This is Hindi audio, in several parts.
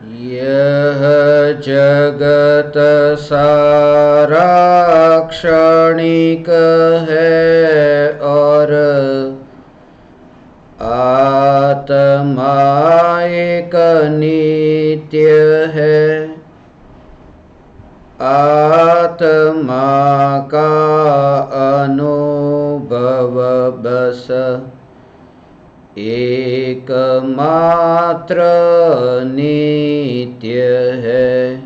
यह जगत सारा क्षणिक है और आत्मा एक नित्य है। आत्मा का अनुभव बस एकमात्र नित्य है।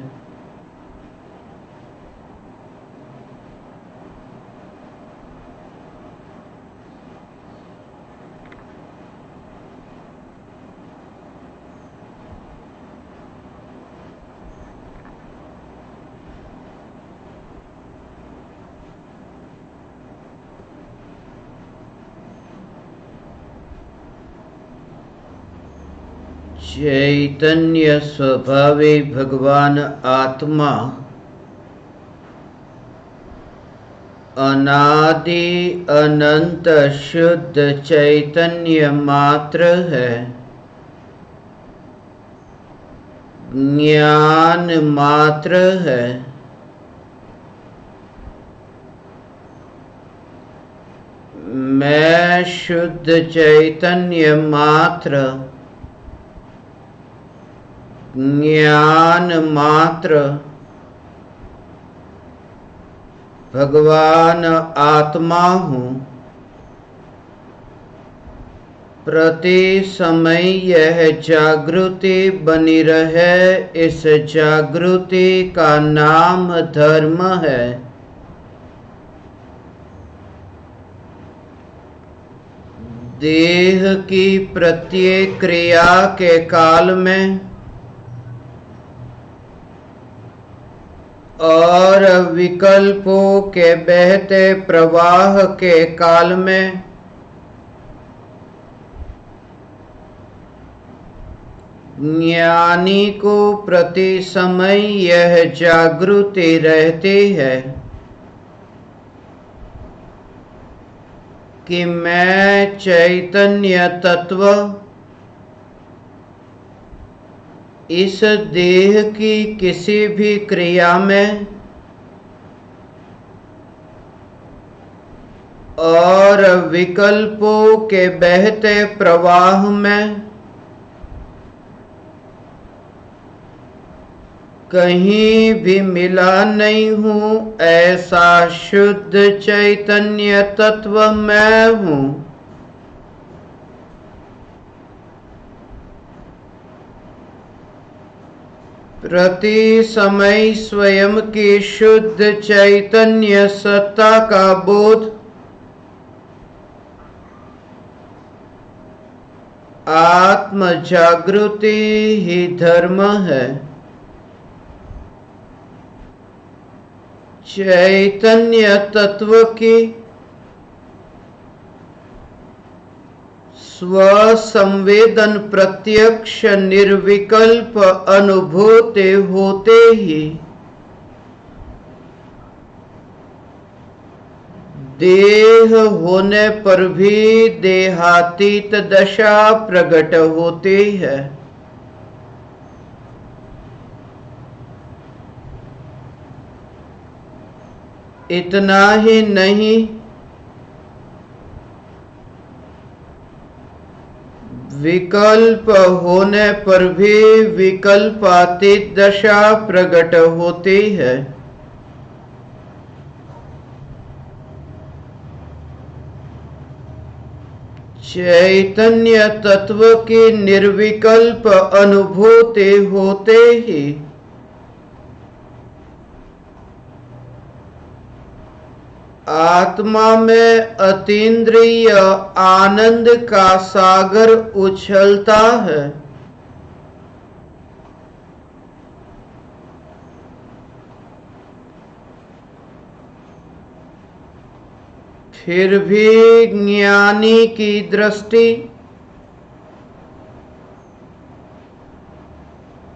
चैतन्य स्वभावी भगवान आत्मा अनादि अनंत शुद्ध चैतन्य मात्र है। ज्ञान मात्र है। मैं शुद्ध चैतन्य मात्र, ज्ञान मात्र, भगवान आत्मा हूँ। प्रति समय यह जागृति बनी रहे, इस जागृति का नाम धर्म है। देह की प्रत्येक क्रिया के काल में और विकल्पों के बहते प्रवाह के काल में ज्ञानी को प्रति समय यह जागृति रहती है कि मैं चैतन्य तत्व इस देह की किसी भी क्रिया में और विकल्पों के बहते प्रवाह में कहीं भी मिला नहीं हूँ। ऐसा शुद्ध चैतन्य तत्व मैं हूँ। प्रति समय स्वयं की शुद्ध चैतन्य सत्ता का बोध आत्म जागृति ही धर्म है। चैतन्य तत्व की स्वसंवेदन प्रत्यक्ष निर्विकल्प अनुभूति होते ही देह होने पर भी देहातीत दशा प्रकट होती है। इतना ही नहीं, विकल्प होने पर भी विकल्पातीत दशा प्रकट होती है। चैतन्य तत्व की निर्विकल्प अनुभूति होते ही आत्मा में अतीन्द्रिय आनंद का सागर उछलता है। फिर भी ज्ञानी की दृष्टि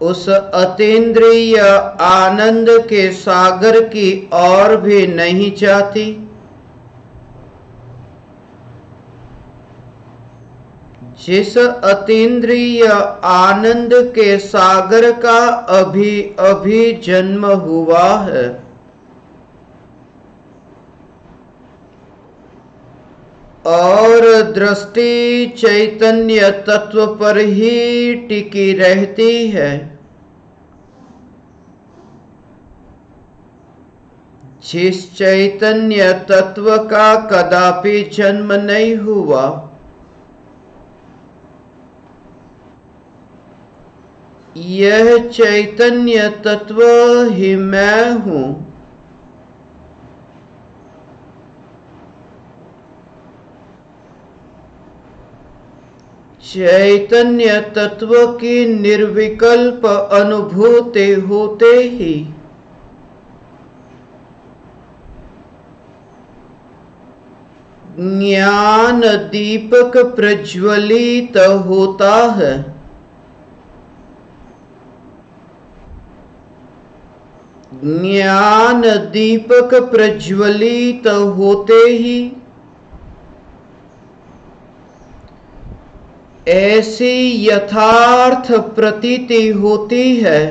उस अतीन्द्रिय आनंद के सागर की ओर भी नहीं जाती। जिस अतीन्द्रिय आनंद के सागर का अभी अभी जन्म हुआ है, और दृष्टि चैतन्य तत्व पर ही टिकी रहती है, जिस चैतन्य तत्व का कदापि जन्म नहीं हुआ, यह चैतन्य तत्व ही मैं हूं। चैतन्य तत्व की निर्विकल्प अनुभूति होते ही ज्ञान दीपक प्रज्वलित होता है। ज्ञान दीपक प्रज्वलित होते ही ऐसी यथार्थ प्रतीति होती है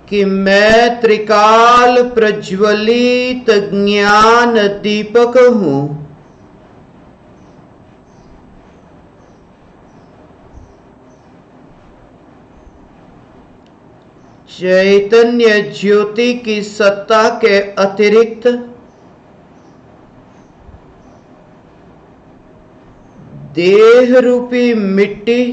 कि मैं त्रिकाल प्रज्वलित ज्ञान दीपक हूं। चैतन्य ज्योति की सत्ता के अतिरिक्त देह रूपी मिट्टी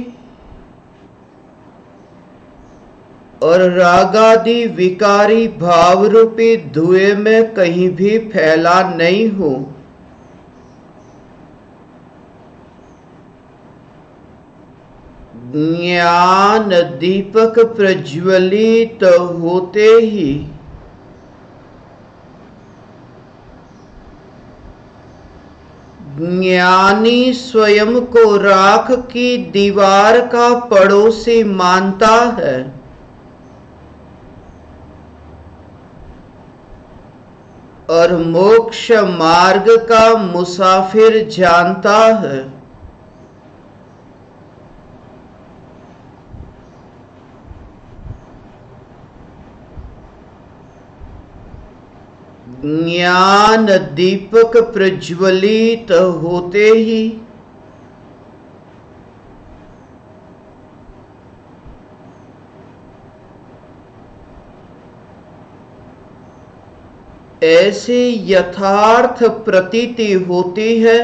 और रागादि विकारी भाव रूपी धुएं में कहीं भी फैला नहीं हूं। ज्ञान दीपक प्रज्वलित होते ही ज्ञानी स्वयं को राख की दीवार का पड़ोसी मानता है। और मोक्ष मार्ग का मुसाफिर जानता है। ज्ञान दीपक प्रज्वलित होते ही ऐसी यथार्थ प्रतीति होती है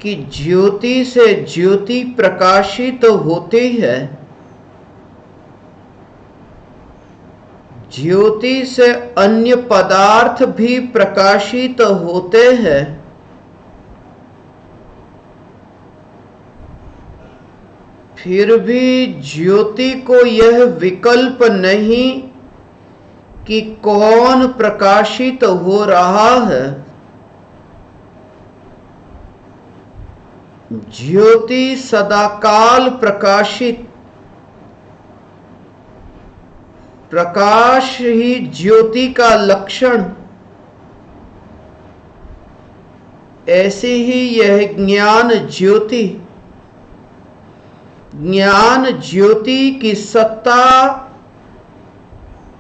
कि ज्योति से ज्योति प्रकाशित होती है, ज्योति से अन्य पदार्थ भी प्रकाशित होते हैं, फिर भी ज्योति को यह विकल्प नहीं कि कौन प्रकाशित हो रहा है। ज्योति सदाकाल प्रकाशित, प्रकाश ही ज्योति का लक्षण। ऐसी ही यह ज्ञान ज्योति, ज्ञान ज्योति की सत्ता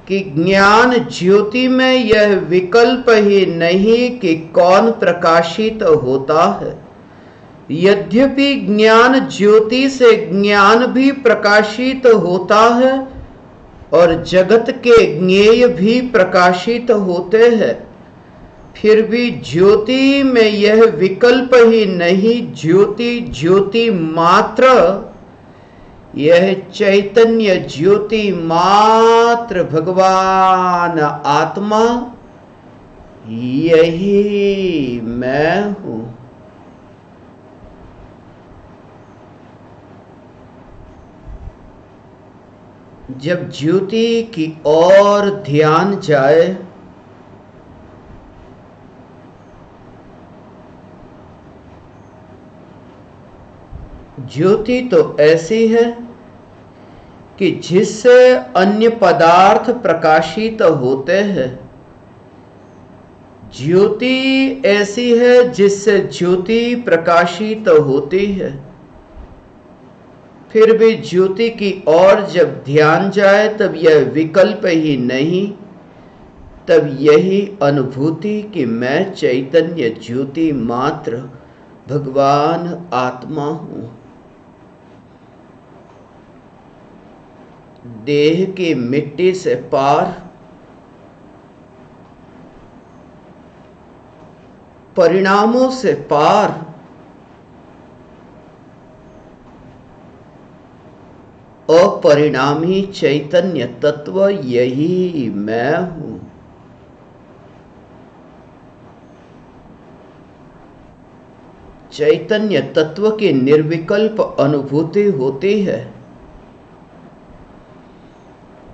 कि ज्ञान ज्योति में यह विकल्प ही नहीं कि कौन प्रकाशित होता है। यद्यपि ज्ञान ज्योति से ज्ञान भी प्रकाशित होता है और जगत के ज्ञेय भी प्रकाशित होते हैं, फिर भी ज्योति में यह विकल्प ही नहीं, ज्योति ज्योति मात्र, यह चैतन्य ज्योति मात्र भगवान आत्मा, यही मैं हूं। जब ज्योति की ओर ध्यान जाए, ज्योति तो ऐसी है कि जिससे अन्य पदार्थ प्रकाशित होते हैं, ज्योति ऐसी है जिससे ज्योति प्रकाशित होती है, फिर भी ज्योति की ओर जब ध्यान जाए तब यह विकल्प ही नहीं, तब यही अनुभूति कि मैं चैतन्य ज्योति मात्र भगवान आत्मा हूं। देह की मिट्टी से पार, परिणामों से पार, अपरिणामी चैतन्य तत्व यही मैं हूं। चैतन्य तत्व की निर्विकल्प अनुभूति होती है,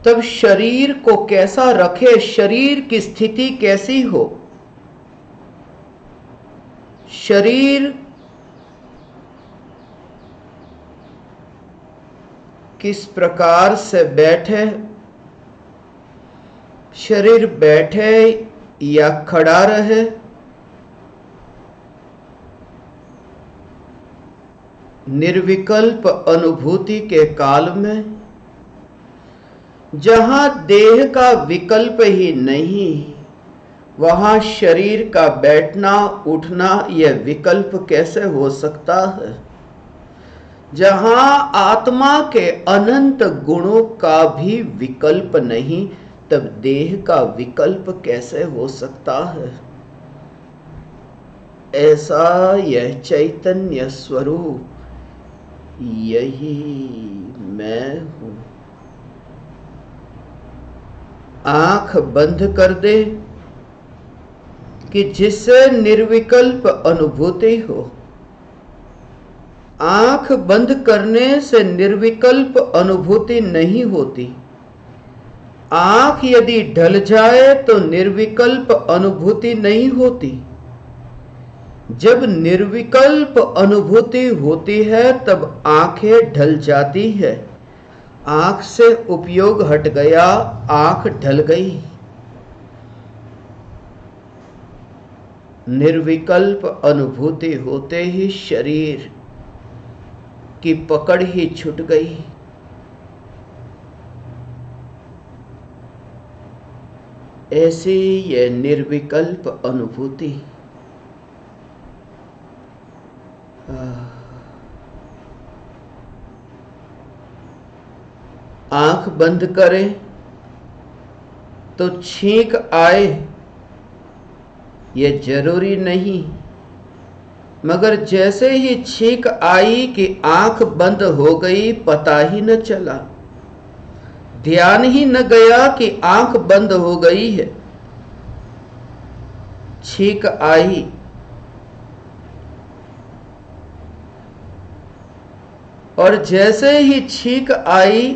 तब शरीर को कैसा रखे, शरीर की स्थिति कैसी हो, शरीर किस प्रकार से बैठे, शरीर बैठे या खड़ा रहे, निर्विकल्प अनुभूति के काल में जहां देह का विकल्प ही नहीं, वहां शरीर का बैठना उठना यह विकल्प कैसे हो सकता है? जहां आत्मा के अनंत गुणों का भी विकल्प नहीं, तब देह का विकल्प कैसे हो सकता है? ऐसा यह चैतन्य स्वरूप यही मैं हूं। आंख बंद कर दे कि जिससे निर्विकल्प अनुभूति हो। आंख बंद करने से निर्विकल्प अनुभूति नहीं होती। आंख यदि ढल जाए तो निर्विकल्प अनुभूति नहीं होती। जब निर्विकल्प अनुभूति होती है तब आंखें ढल जाती है। आंख से उपयोग हट गया, आंख ढल गई। निर्विकल्प अनुभूति होते ही शरीर की पकड़ ही छूट गई। ऐसी यह निर्विकल्प अनुभूति आंख बंद करें तो छींक आए ये जरूरी नहीं, मगर जैसे ही छींक आई कि आंख बंद हो गई, पता ही न चला, ध्यान ही न गया कि आंख बंद हो गई है। छींक आई, और जैसे ही छींक आई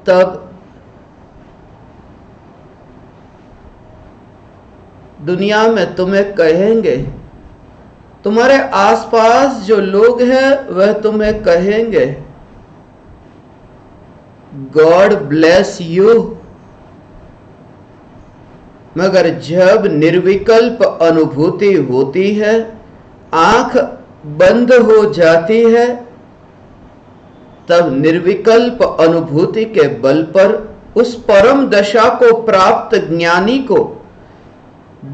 तब दुनिया में तुम्हें कहेंगे, तुम्हारे आसपास जो लोग हैं वह तुम्हें कहेंगे गॉड ब्लेस यू। मगर जब निर्विकल्प अनुभूति होती है, आंख बंद हो जाती है, तब निर्विकल्प अनुभूति के बल पर उस परम दशा को प्राप्त ज्ञानी को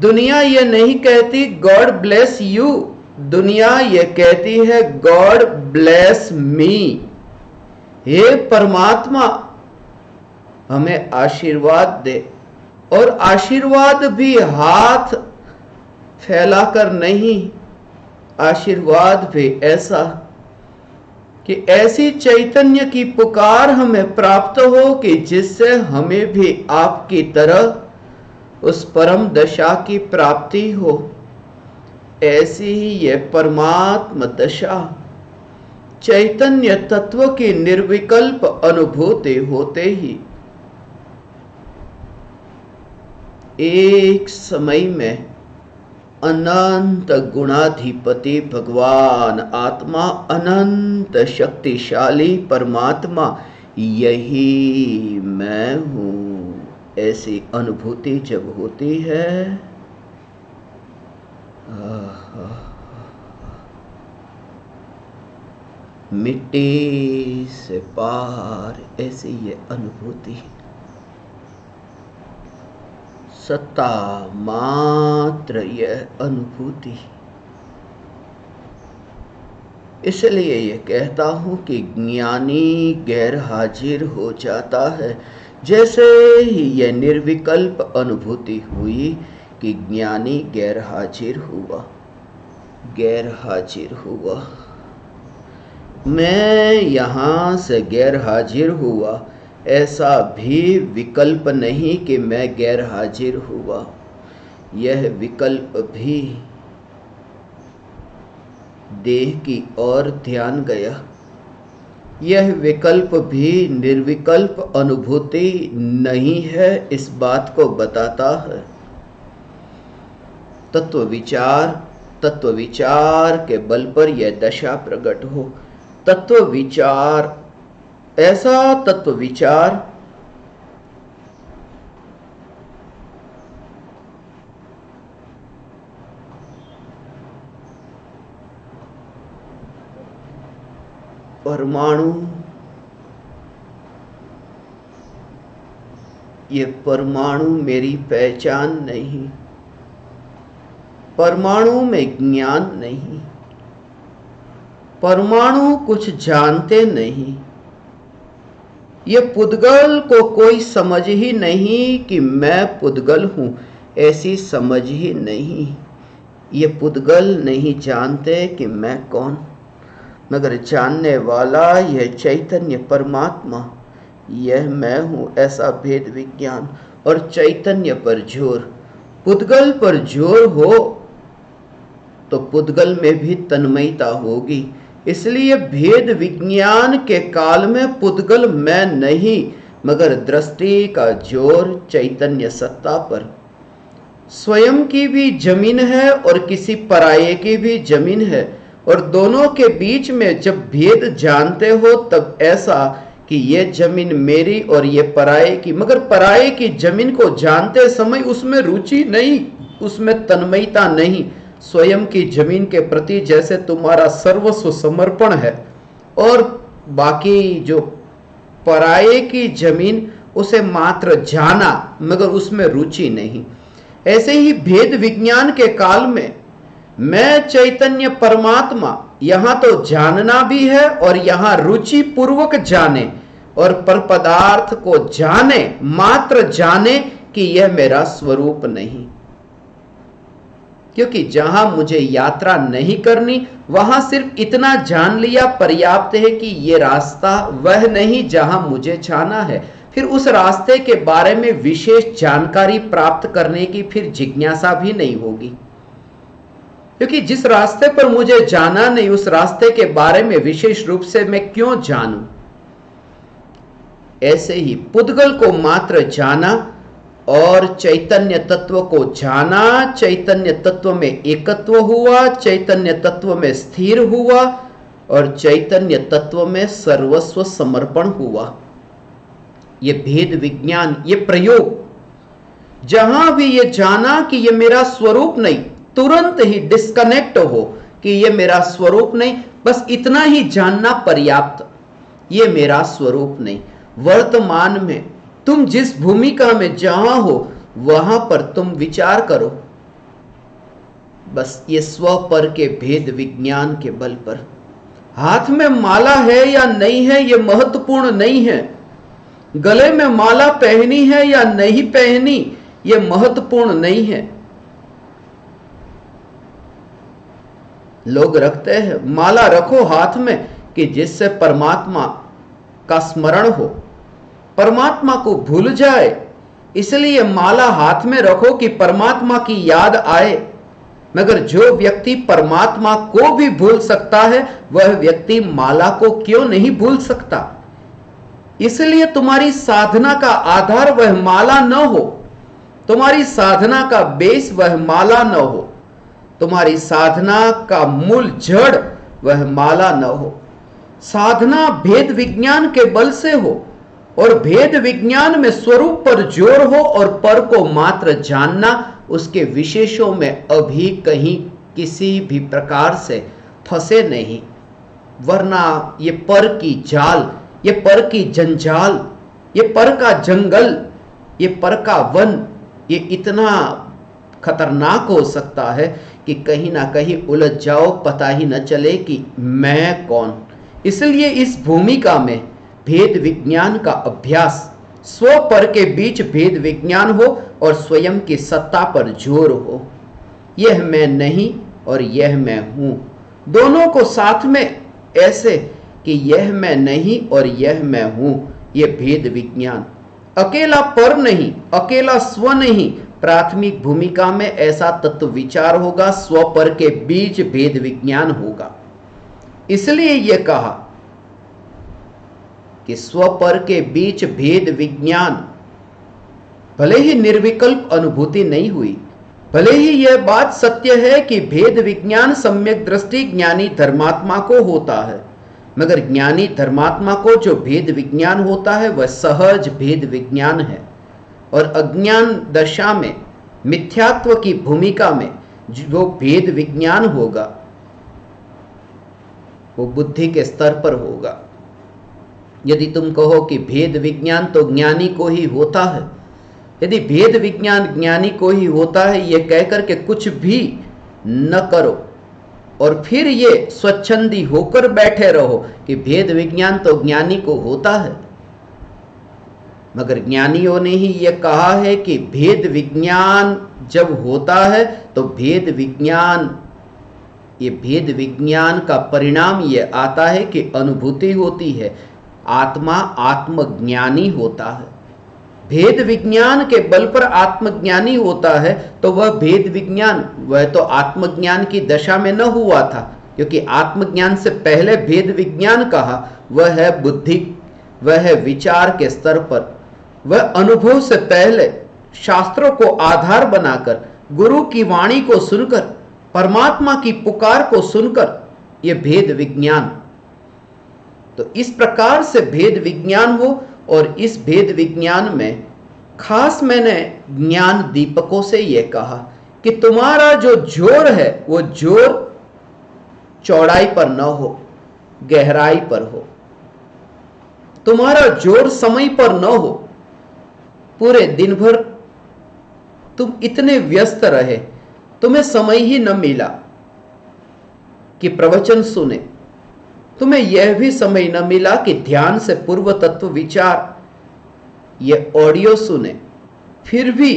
दुनिया ये नहीं कहती गॉड ब्लेस यू, दुनिया ये कहती है गॉड ब्लेस मी। हे परमात्मा हमें आशीर्वाद दे। और आशीर्वाद भी हाथ फैलाकर नहीं, आशीर्वाद भी ऐसा कि ऐसी चैतन्य की पुकार हमें प्राप्त हो कि जिससे हमें भी आपकी तरह उस परम दशा की प्राप्ति हो। ऐसी ही यह परमात्म दशा, चैतन्य तत्व की निर्विकल्प अनुभूति होते ही एक समय में अनंत गुणाधिपति भगवान आत्मा, अनंत शक्तिशाली परमात्मा यही मैं हूँ, ऐसी अनुभूति जब होती है, मिट्टी से पार ऐसी ये अनुभूति, सत्ता मात्र यह अनुभूति। इसलिए ये कहता हूँ कि ज्ञानी गैर हाजिर हो जाता है। जैसे ही यह निर्विकल्प अनुभूति हुई कि ज्ञानी गैर हाजिर हुआ, गैर हाजिर हुआ, मैं यहाँ से गैर हाजिर हुआ, ऐसा भी विकल्प नहीं कि मैं गैर हाजिर हुआ। यह विकल्प भी देह की ओर ध्यान गया। यह विकल्प भी निर्विकल्प अनुभूति नहीं है, इस बात को बताता है। तत्व विचार के बल पर यह दशा प्रकट हो। तत्व विचार, ऐसा तत्व विचार परमाणु, ये परमाणु मेरी पहचान नहीं, परमाणु में ज्ञान नहीं, परमाणु कुछ जानते नहीं, ये पुद्गल को कोई समझ ही नहीं कि मैं पुद्गल हूं, ऐसी समझ ही नहीं। ये पुद्गल नहीं जानते कि मैं कौन, मगर जानने वाला यह चैतन्य परमात्मा, यह मैं हूं, ऐसा भेद विज्ञान। और चैतन्य पर जोर, पुद्गल पर जोर हो तो पुद्गल में भी तन्मयता होगी। इसलिए भेद विज्ञान के काल में पुद्गल मैं नहीं, मगर दृष्टि का जोर चैतन्य सत्ता पर। स्वयं की भी जमीन है और किसी पराये की भी जमीन है, और दोनों के बीच में जब भेद जानते हो तब ऐसा कि ये जमीन मेरी और ये पराये की, मगर पराये की जमीन को जानते समय उसमें रुचि नहीं, उसमें तन्मयता नहीं। स्वयं की जमीन के प्रति जैसे तुम्हारा सर्वस्व समर्पण है, और बाकी जो पराये की जमीन उसे मात्र जाना मगर उसमें रुचि नहीं। ऐसे ही भेद विज्ञान के काल में मैं चैतन्य परमात्मा, यहां तो जानना भी है और यहां रुचि पूर्वक जाने, और पर पदार्थ को जाने, मात्र जाने कि यह मेरा स्वरूप नहीं। क्योंकि जहां मुझे यात्रा नहीं करनी, वहां सिर्फ इतना जान लिया पर्याप्त है कि यह रास्ता वह नहीं जहां मुझे जाना है। फिर उस रास्ते के बारे में विशेष जानकारी प्राप्त करने की फिर जिज्ञासा भी नहीं होगी, क्योंकि जिस रास्ते पर मुझे जाना नहीं, उस रास्ते के बारे में विशेष रूप से मैं क्यों जानूं। ऐसे ही पुद्गल को मात्र जाना और चैतन्य तत्व को जाना, चैतन्य तत्व में एकत्व हुआ, चैतन्य तत्व में स्थिर हुआ, और चैतन्य तत्व में सर्वस्व समर्पण हुआ। ये भेद विज्ञान, ये प्रयोग, जहां भी ये जाना कि ये मेरा स्वरूप नहीं, तुरंत ही डिस्कनेक्ट हो कि ये मेरा स्वरूप नहीं, बस इतना ही जानना पर्याप्त, ये मेरा स्वरूप नहीं। वर्तमान में तुम जिस भूमिका में जहां हो वहां पर तुम विचार करो, बस ये स्व पर के भेद विज्ञान के बल पर। हाथ में माला है या नहीं है ये महत्वपूर्ण नहीं है, गले में माला पहनी है या नहीं पहनी ये महत्वपूर्ण नहीं है। लोग रखते हैं, माला रखो हाथ में कि जिससे परमात्मा का स्मरण हो, परमात्मा को भूल जाए, इसलिए माला हाथ में रखो कि परमात्मा की याद आए। मगर जो व्यक्ति परमात्मा को भी भूल सकता है, वह व्यक्ति माला को क्यों नहीं भूल सकता। इसलिए तुम्हारी साधना का आधार वह माला न हो, तुम्हारी साधना का बेस वह माला न हो, तुम्हारी साधना का मूल जड़ वह माला न हो। साधना भेद विज्ञान के बल से हो, और भेद विज्ञान में स्वरूप पर जोर हो और पर को मात्र जानना, उसके विशेषों में अभी कहीं किसी भी प्रकार से फंसे नहीं, वरना ये पर की जाल, ये पर की जंजाल, ये पर का जंगल, ये पर का वन, ये इतना खतरनाक हो सकता है कि कहीं ना कहीं उलझ जाओ, पता ही न चले कि मैं कौन। इसलिए इस भूमिका में भेद विज्ञान का अभ्यास, स्व पर के बीच भेद विज्ञान हो और स्वयं की सत्ता पर जोर हो। यह मैं नहीं और यह मैं हूं, दोनों को साथ में, ऐसे कि यह मैं नहीं और यह मैं हूं, यह भेद विज्ञान। अकेला पर नहीं, अकेला स्व नहीं, प्राथमिक भूमिका में ऐसा तत्व विचार होगा, स्व पर के बीच भेद विज्ञान होगा। इसलिए यह कहा कि स्व पर के बीच भेद विज्ञान, भले ही निर्विकल्प अनुभूति नहीं हुई, भले ही यह बात सत्य है कि भेद विज्ञान सम्यक दृष्टि ज्ञानी धर्मात्मा को होता है, मगर ज्ञानी धर्मात्मा को जो भेद विज्ञान होता है वह सहज भेद विज्ञान है, और अज्ञान दशा में मिथ्यात्व की भूमिका में जो भेद विज्ञान होगा वो बुद्धि के स्तर पर होगा। यदि तुम कहो कि भेद विज्ञान तो ज्ञानी को ही होता है, यदि भेद विज्ञान ज्ञानी को ही होता है यह कहकर के कुछ भी न करो और फिर ये स्वच्छंदी होकर बैठे रहो कि भेद विज्ञान तो ज्ञानी को होता है, मगर ज्ञानियों ने ही यह कहा है कि भेद विज्ञान जब होता है तो भेद विज्ञान, ये भेद विज्ञान का परिणाम ये आता है कि अनुभूति होती है, आत्मा आत्मज्ञानी होता है। भेद विज्ञान के बल पर आत्मज्ञानी होता है तो वह भेद विज्ञान, वह तो आत्मज्ञान की दशा में न हुआ था, क्योंकि आत्मज्ञान से पहले भेद विज्ञान कहा, वह है बुद्धि, वह है विचार के स्तर पर, वह अनुभव से पहले शास्त्रों को आधार बनाकर, गुरु की वाणी को सुनकर, परमात्मा की पुकार को सुनकर, यह भेद विज्ञान। तो इस प्रकार से भेद विज्ञान हो, और इस भेद विज्ञान में खास मैंने ज्ञान दीपकों से यह कहा कि तुम्हारा जो जोर है वो जोर चौड़ाई पर न हो, गहराई पर हो। तुम्हारा जोर समय पर न हो। पूरे दिन भर तुम इतने व्यस्त रहे, तुम्हें समय ही न मिला कि प्रवचन सुने, तुम्हें यह भी समय न मिला कि ध्यान से पूर्व तत्व विचार, यह ऑडियो सुने। फिर भी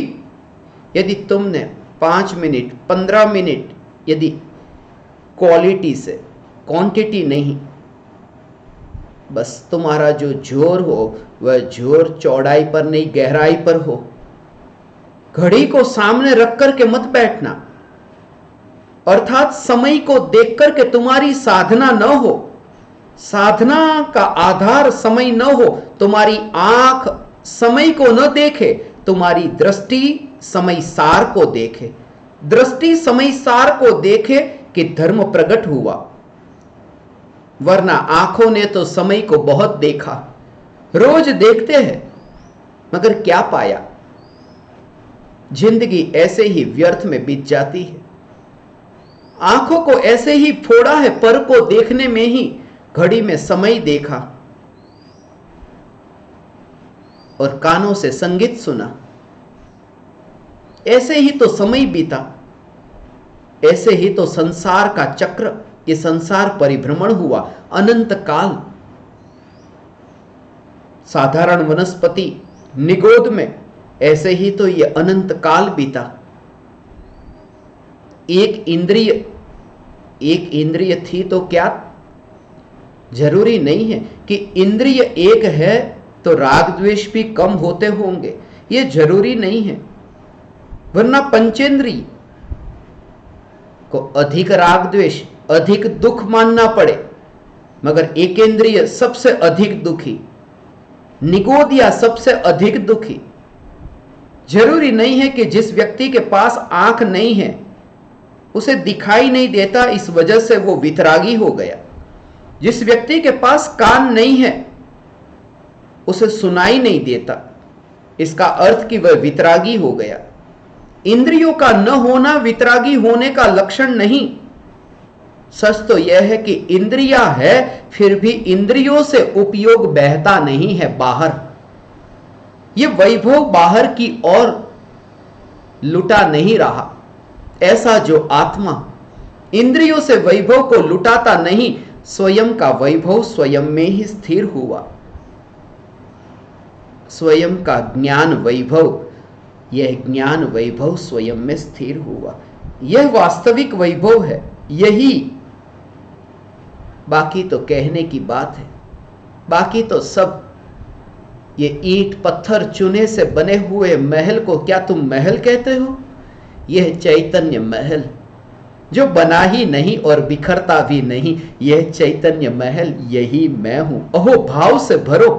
यदि तुमने 5 मिनट 15 मिनट, यदि क्वालिटी से, क्वांटिटी नहीं, बस तुम्हारा जो जोर हो वह जोर चौड़ाई पर नहीं गहराई पर हो। घड़ी को सामने रख कर के मत बैठना, अर्थात समय को देख कर के तुम्हारी साधना न हो, साधना का आधार समय न हो, तुम्हारी आंख समय को न देखे, तुम्हारी दृष्टि समय सार को देखे, दृष्टि समय सार को देखे कि धर्म प्रकट हुआ। वरना आंखों ने तो समय को बहुत देखा, रोज देखते हैं, मगर क्या पाया? जिंदगी ऐसे ही व्यर्थ में बीत जाती है। आंखों को ऐसे ही फोड़ा है, पर को देखने में ही घड़ी में समय देखा और कानों से संगीत सुना, ऐसे ही तो समय बीता, ऐसे ही तो संसार का चक्र, ये संसार परिभ्रमण हुआ अनंत काल। साधारण वनस्पति निगोद में ऐसे ही तो ये अनंत काल बीता। एक इंद्रिय थी तो क्या? जरूरी नहीं है कि इंद्रिय एक है तो राग द्वेष भी कम होते होंगे, ये जरूरी नहीं है। वरना पंचेंद्रिय को अधिक राग द्वेष, अधिक दुख मानना पड़े, मगर एकेंद्रिय सबसे अधिक दुखी, निगोदिया सबसे अधिक दुखी। जरूरी नहीं है कि जिस व्यक्ति के पास आंख नहीं है, उसे दिखाई नहीं देता, इस वजह से वो वितरागी हो गया। जिस व्यक्ति के पास कान नहीं है, उसे सुनाई नहीं देता, इसका अर्थ कि वह वितरागी हो गया। इंद्रियों का न होना वितरागी होने का लक्षण नहीं। सच तो यह है कि इंद्रियां है, फिर भी इंद्रियों से उपयोग बहता नहीं है बाहर। यह वैभव बाहर की ओर लुटा नहीं रहा। ऐसा जो आत्मा इंद्रियों से वैभव को लुटाता नहीं, स्वयं का वैभव स्वयं में ही स्थिर हुआ। स्वयं का ज्ञान वैभव, यह ज्ञान वैभव स्वयं में स्थिर हुआ। यह वास्तविक वैभव है। यही, बाकी तो कहने की बात है। बाकी तो सब ये ईंट पत्थर चूने से बने हुए महल को क्या तुम महल कहते हो? यह चैतन्य महल जो बना ही नहीं और बिखरता भी नहीं, यह चैतन्य महल यही मैं हूं। अहो भाव से भरो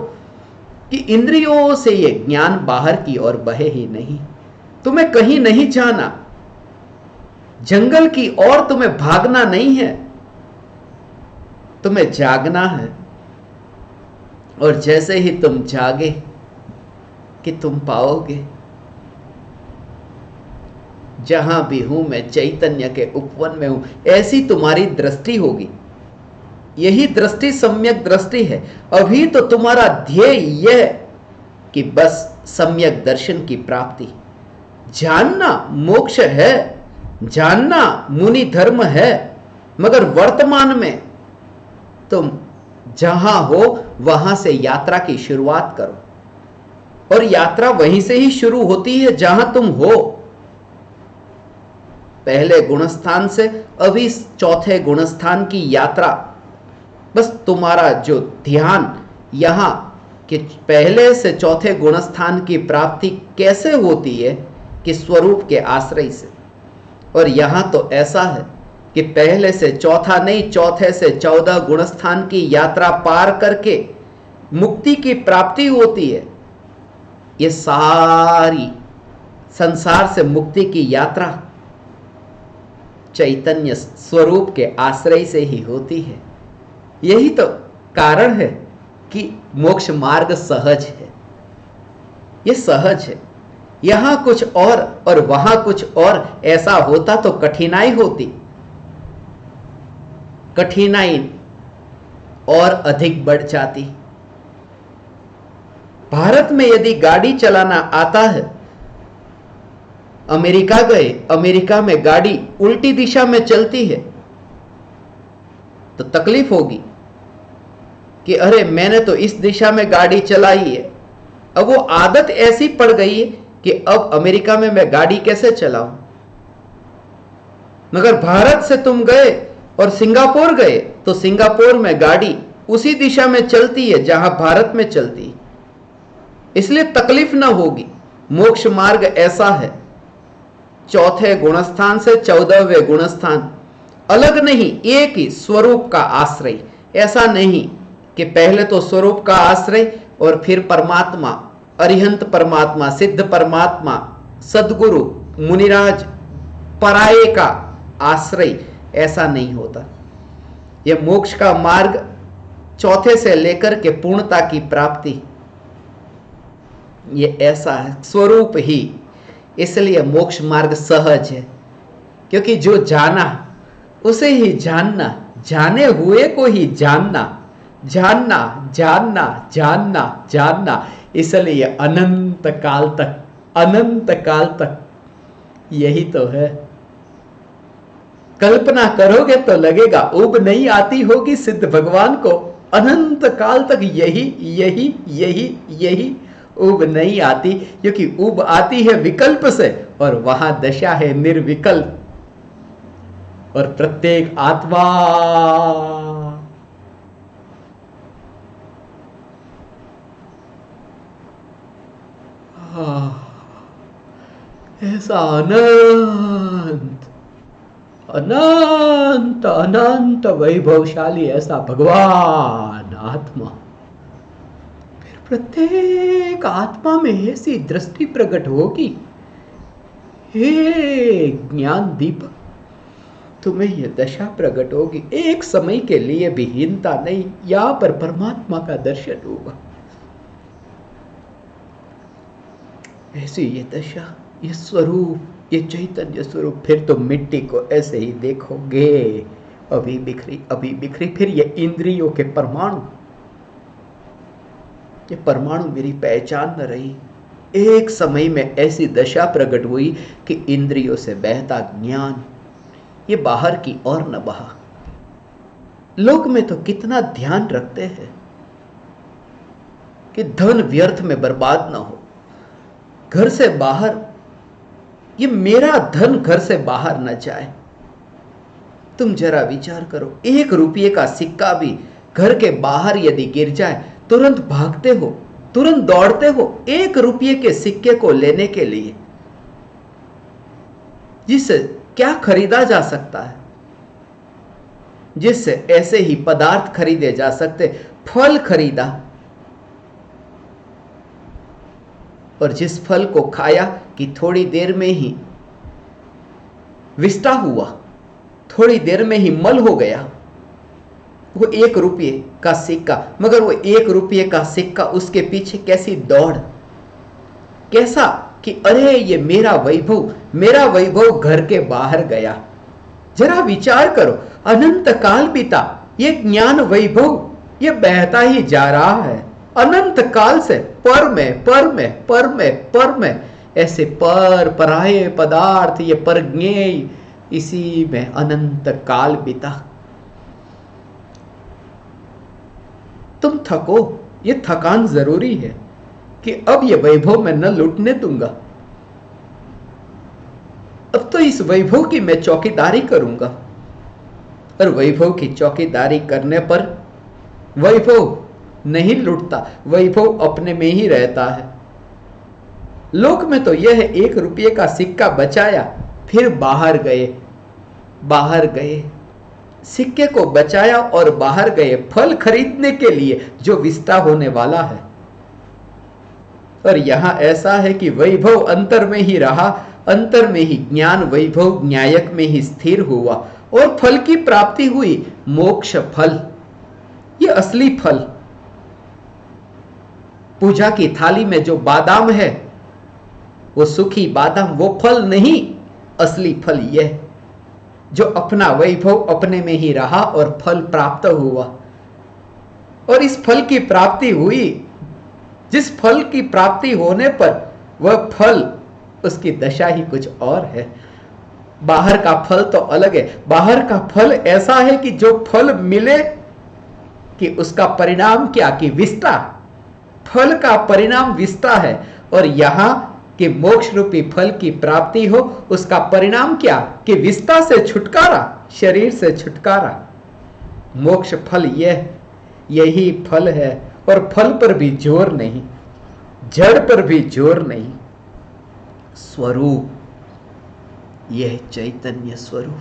कि इंद्रियों से यह ज्ञान बाहर की ओर बहे ही नहीं। तुम्हें कहीं नहीं जाना, जंगल की ओर तुम्हें भागना नहीं है, तुम्हें जागना है। और जैसे ही तुम जागे कि तुम पाओगे जहां भी हूं मैं चैतन्य के उपवन में हूं, ऐसी तुम्हारी दृष्टि होगी। यही दृष्टि सम्यक दृष्टि है। अभी तो तुम्हारा ध्येय यह कि बस सम्यक दर्शन की प्राप्ति। जानना मोक्ष है, जानना मुनि धर्म है, मगर वर्तमान में तुम जहां हो वहां से यात्रा की शुरुआत करो। और यात्रा वहीं से ही शुरू होती है जहां तुम हो। पहले गुणस्थान से अभी चौथे गुणस्थान की यात्रा। बस तुम्हारा जो ध्यान यहां कि पहले से चौथे गुणस्थान की प्राप्ति कैसे होती है कि स्वरूप के आश्रय से। और यहां तो ऐसा है कि पहले से चौथा नहीं, चौथे से 14 गुणस्थान की यात्रा पार करके मुक्ति की प्राप्ति होती है। ये सारी संसार से मुक्ति की यात्रा चैतन्य स्वरूप के आश्रय से ही होती है। यही तो कारण है कि मोक्ष मार्ग सहज है। ये सहज है। यहां कुछ और वहां कुछ और ऐसा होता तो कठिनाई होती। कठिनाई और अधिक बढ़ जाती। भारत में यदि गाड़ी चलाना आता है, अमेरिका गए, अमेरिका में गाड़ी उल्टी दिशा में चलती है तो तकलीफ होगी कि अरे मैंने तो इस दिशा में गाड़ी चलाई है। अब वो आदत ऐसी पड़ गई है कि अब अमेरिका में मैं गाड़ी कैसे चलाऊं। मगर भारत से तुम गए और सिंगापुर गए तो सिंगापुर में गाड़ी उसी दिशा में चलती है जहां भारत में चलती है, इसलिए तकलीफ ना होगी। मोक्ष मार्ग ऐसा है, चौथे गुणस्थान से 14वें गुणस्थान अलग नहीं, एक ही स्वरूप का आश्रय। ऐसा नहीं कि पहले तो स्वरूप का आश्रय और फिर परमात्मा, अरिहंत परमात्मा, सिद्ध परमात्मा, सदगुरु, मुनिराज, पराये का आश्रय। ऐसा नहीं होता। यह मोक्ष का मार्ग चौथे से लेकर के पूर्णता की प्राप्ति, ये ऐसा है स्वरूप ही। इसलिए मोक्ष मार्ग सहज है, क्योंकि जो जाना उसे ही जानना, जाने हुए को ही जानना, जानना जानना जानना जानना। इसलिए अनंत काल तक, अनंत काल तक यही तो है। कल्पना करोगे तो लगेगा ऊब नहीं आती होगी सिद्ध भगवान को। अनंत काल तक यही यही यही यही ऊब नहीं आती, क्योंकि ऊब आती है विकल्प से और वहां दशा है निर्विकल्प। और प्रत्येक आत्मा ऐसा अनंत अनंत अनंत वैभवशाली ऐसा भगवान आत्मा, फिर प्रत्येक आत्मा में ऐसी दृष्टि प्रकट होगी। हे ज्ञान दीपक, तुम्हें यह दशा प्रकट होगी। एक समय के लिए भी हीनता नहीं, यहां पर परमात्मा का दर्शन होगा। ऐसी ये दशा, ये स्वरूप, ये चैतन्य स्वरूप, फिर तो मिट्टी को ऐसे ही देखोगे, अभी बिखरी, फिर ये इंद्रियों के परमाणु, ये परमाणु मेरी पहचान न रही। एक समय में ऐसी दशा प्रकट हुई कि इंद्रियों से बहता ज्ञान ये बाहर की ओर न बहा। लोक में तो कितना ध्यान रखते हैं कि धन व्यर्थ में बर्बाद ना हो, घर से बाहर, ये मेरा धन घर से बाहर न जाए। तुम जरा विचार करो, 1 रुपये का सिक्का भी घर के बाहर यदि गिर जाए, तुरंत भागते हो, तुरंत दौड़ते हो 1 रुपये के सिक्के को लेने के लिए, जिससे क्या खरीदा जा सकता है, जिससे ऐसे ही पदार्थ खरीदे जा सकते। फल खरीदा और जिस फल को खाया कि थोड़ी देर में ही विष्टा हुआ, थोड़ी देर में ही मल हो गया, वो 1 रुपये का सिक्का, मगर वो 1 रुपये का सिक्का, उसके पीछे कैसी दौड़, कैसा कि अरे ये मेरा वैभव घर के बाहर गया। जरा विचार करो, अनंत काल बीता, ये ज्ञान वैभव ये बहता ही जा रहा है अनंत काल से, पर में ऐसे पराये पदार्थ, ये परज्ञेय, इसी में अनंत काल बीता। तुम थको, ये थकान जरूरी है कि अब ये वैभव मैं न लूटने दूंगा, अब तो इस वैभव की मैं चौकीदारी करूंगा। और वैभव की चौकीदारी करने पर वैभव नहीं लुटता, वैभव अपने में ही रहता है। लोक में तो यह है, 1 रुपये का सिक्का बचाया, फिर बाहर गए, सिक्के को बचाया और बाहर गए फल खरीदने के लिए जो विस्ता होने वाला है। और यहां ऐसा है कि वैभव अंतर में ही रहा, अंतर में ही ज्ञान वैभव न्यायक में ही स्थिर हुआ और फल की प्राप्ति हुई, मोक्ष फल, ये असली फल। पूजा की थाली में जो बादाम है, वो सुखी बादाम, वो फल नहीं, असली फल यह जो अपना वैभव अपने में ही रहा और फल प्राप्त हुआ। और इस फल की प्राप्ति हुई, जिस फल की प्राप्ति होने पर वह फल, उसकी दशा ही कुछ और है। बाहर का फल तो अलग है, बाहर का फल ऐसा है कि जो फल मिले कि उसका परिणाम क्या, कि विष्टा, फल का परिणाम विष्टा है। और यहां कि मोक्ष रूपी फल की प्राप्ति हो, उसका परिणाम क्या, कि विष्टा से छुटकारा, शरीर से छुटकारा। मोक्ष फल यही फल है। और फल पर भी जोर नहीं, जड़ पर भी जोर नहीं, स्वरूप, यह चैतन्य स्वरूप।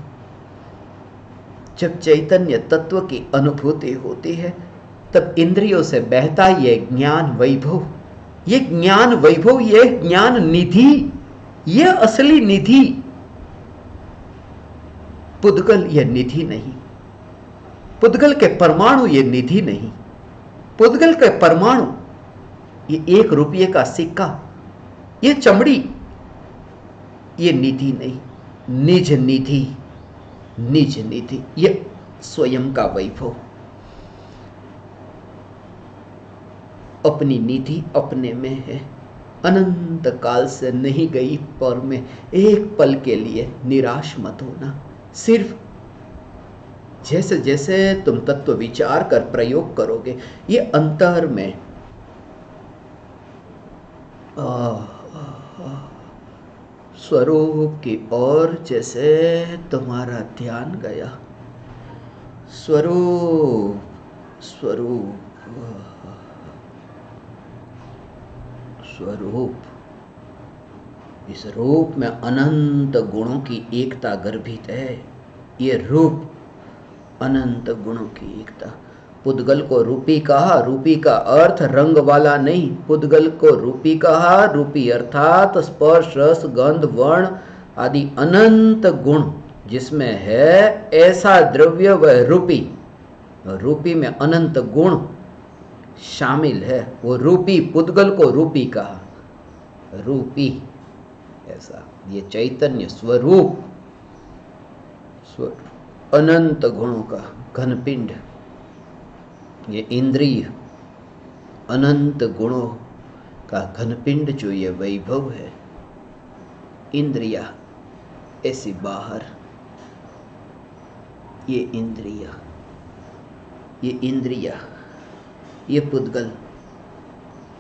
जब चैतन्य तत्व की अनुभूति होती है, तब इंद्रियों से बहता यह ज्ञान वैभव, ये ज्ञान वैभव, ये ज्ञान निधि, ये असली निधि। पुद्गल ये निधि नहीं, पुद्गल के परमाणु ये निधि नहीं, पुद्गल के परमाणु ये 1 रुपये का सिक्का, ये चमड़ी, ये निधि नहीं, निज निधि, ये स्वयं का वैभव। अपनी निधि अपने में है, अनंत काल से नहीं गई, पर में एक पल के लिए निराश मत होना। सिर्फ जैसे जैसे तुम तत्व विचार कर प्रयोग करोगे, ये अंतर में स्वरूप की ओर जैसे तुम्हारा ध्यान गया, स्वरूप, इस रूप में अनंत गुणों की एकता गर्भित है। ये रूप अनंत गुणों की एकता। पुद्गल को रूपी कहा, रूपी का अर्थ रंग वाला नहीं, पुद्गल को रूपी कहा, रूपी अर्थात स्पर्श, रस, गंध, वर्ण आदि अनंत गुण जिसमें है, ऐसा द्रव्य वह रूपी। रूपी में अनंत गुण शामिल है, वो रूपी, पुद्गल को रूपी कहा। रूपी, ऐसा ये चैतन्य स्वरूप, अनंत गुणों का घनपिंड, ये इंद्रिय अनंत गुणों का घनपिंड जो ये वैभव है, इंद्रिया ऐसी बाहर, ये इंद्रिया ये पुद्गल,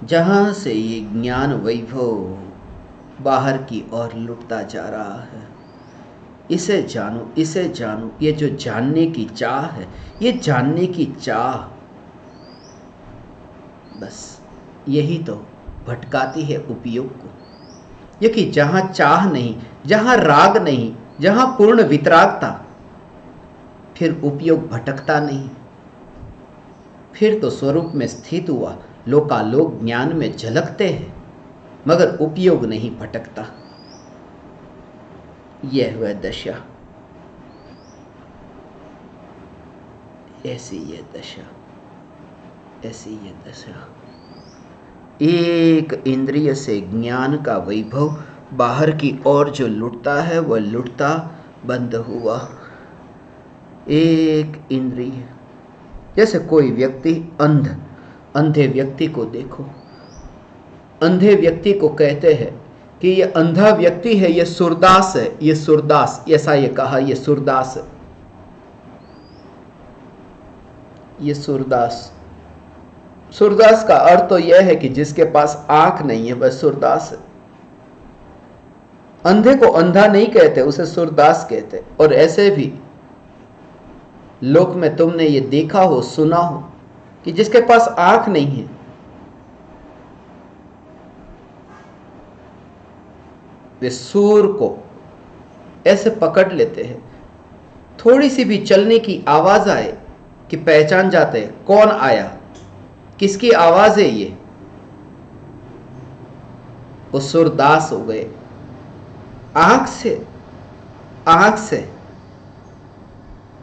जहां से ये ज्ञान वैभव बाहर की ओर लुटता जा रहा है। इसे जानो, इसे जानो, ये जो जानने की चाह है, ये जानने की चाह, बस यही तो भटकाती है उपयोग को। क्योंकि जहां चाह नहीं, जहां राग नहीं, जहां पूर्ण वितरागता, फिर उपयोग भटकता नहीं, फिर तो स्वरूप में स्थित हुआ, लोकालोक ज्ञान में झलकते हैं, मगर उपयोग नहीं भटकता। यह वह दशा, ऐसी यह दशा, ऐसी यह दशा। एक इंद्रिय से ज्ञान का वैभव बाहर की ओर जो लुटता है, वह लुटता बंद हुआ। एक इंद्रिय, जैसे कोई व्यक्ति अंधे व्यक्ति को देखो, अंधे व्यक्ति को कहते हैं कि ये अंधा व्यक्ति है, ये सूरदास है, ये सूरदास, ऐसा ये कहा, ये सूरदास है, ये सूरदास। सूरदास का अर्थ तो यह है कि जिसके पास आंख नहीं है वह सूरदास है। अंधे को अंधा नहीं कहते, उसे सूरदास कहते। और ऐसे भी लोक में तुमने ये देखा हो, सुना हो कि जिसके पास आंख नहीं है, वे सूर को ऐसे पकड़ लेते हैं, थोड़ी सी भी चलने की आवाज आए कि पहचान जाते हैं कौन आया, किसकी आवाज है ये, वो सूरदास हो गए। आंख से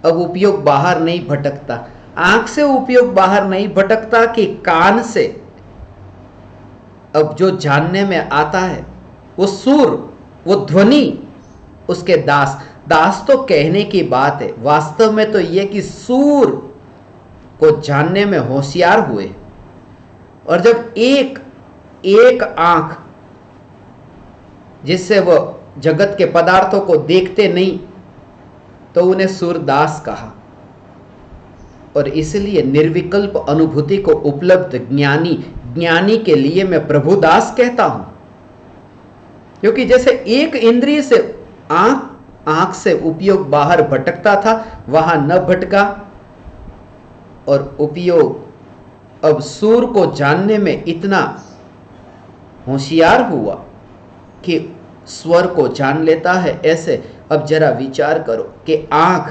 अब उपयोग बाहर नहीं भटकता, आंख से उपयोग बाहर नहीं भटकता कि कान से अब जो जानने में आता है वो सुर, वो ध्वनि, उसके दास तो कहने की बात है, वास्तव में तो यह कि सूर को जानने में होशियार हुए। और जब एक आंख जिससे वो जगत के पदार्थों को देखते नहीं, तो उन्हें सूरदास कहा। और इसलिए निर्विकल्प अनुभूति को उपलब्ध ज्ञानी के लिए मैं प्रभुदास कहता हूं, क्योंकि जैसे एक इंद्रिय से आंख से उपयोग बाहर भटकता था, वहां न भटका, और उपयोग अब सूर को जानने में इतना होशियार हुआ कि स्वर को जान लेता है। ऐसे अब जरा विचार करो कि आंख,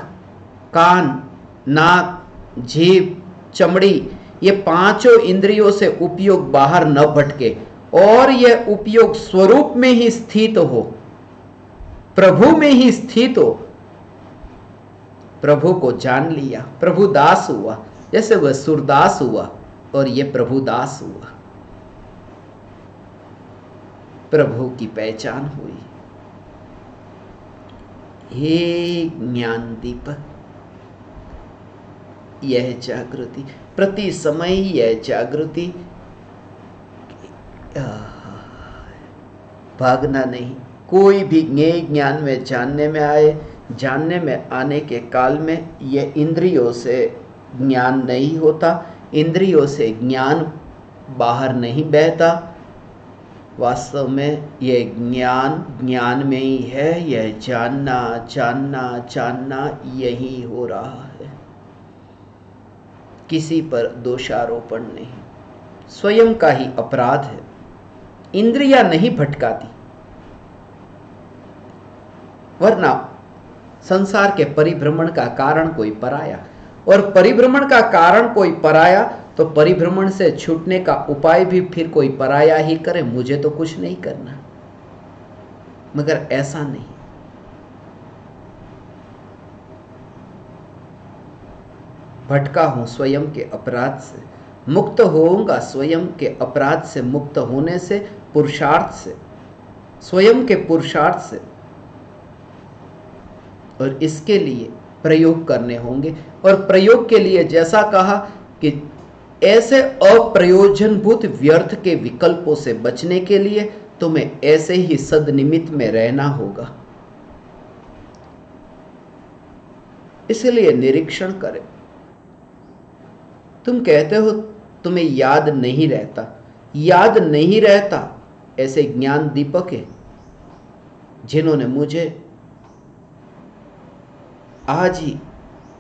कान, नाक, जीभ, चमड़ी, ये पांचों इंद्रियों से उपयोग बाहर न भटके और यह उपयोग स्वरूप में ही स्थित हो, प्रभु में ही स्थित हो। प्रभु को जान लिया, प्रभुदास हुआ, जैसे वह सूरदास हुआ और यह प्रभुदास हुआ, प्रभु की पहचान हुई। हे ज्ञान दीपक, यह जागृति, प्रति समय यह जागृति, भागना नहीं। कोई भी ज्ञेय ज्ञान में जानने में आए, जानने में आने के काल में यह इंद्रियों से ज्ञान नहीं होता, इंद्रियों से ज्ञान बाहर नहीं बहता। वास्तव में यह ज्ञान में ही है, यह जानना यही हो रहा है। किसी पर दोषारोपण नहीं, स्वयं का ही अपराध है। इंद्रियां नहीं भटकाती, वरना संसार के परिभ्रमण का कारण कोई पराया, और परिभ्रमण का कारण कोई पराया तो परिभ्रमण से छूटने का उपाय भी फिर कोई पराया ही करे, मुझे तो कुछ नहीं करना। मगर ऐसा नहीं, भटका हूं स्वयं के अपराध से, मुक्त होऊंगा स्वयं के अपराध से, मुक्त होने से, पुरुषार्थ से। स्वयं के पुरुषार्थ से, और इसके लिए प्रयोग करने होंगे। और प्रयोग के लिए जैसा कहा कि ऐसे अप्रयोजनभूत व्यर्थ के विकल्पों से बचने के लिए तुम्हें ऐसे ही सदनिमित्त में रहना होगा। इसलिए निरीक्षण करें। तुम कहते हो तुम्हें याद नहीं रहता, याद नहीं रहता, ऐसे ज्ञान दीपक है जिन्होंने मुझे आज ही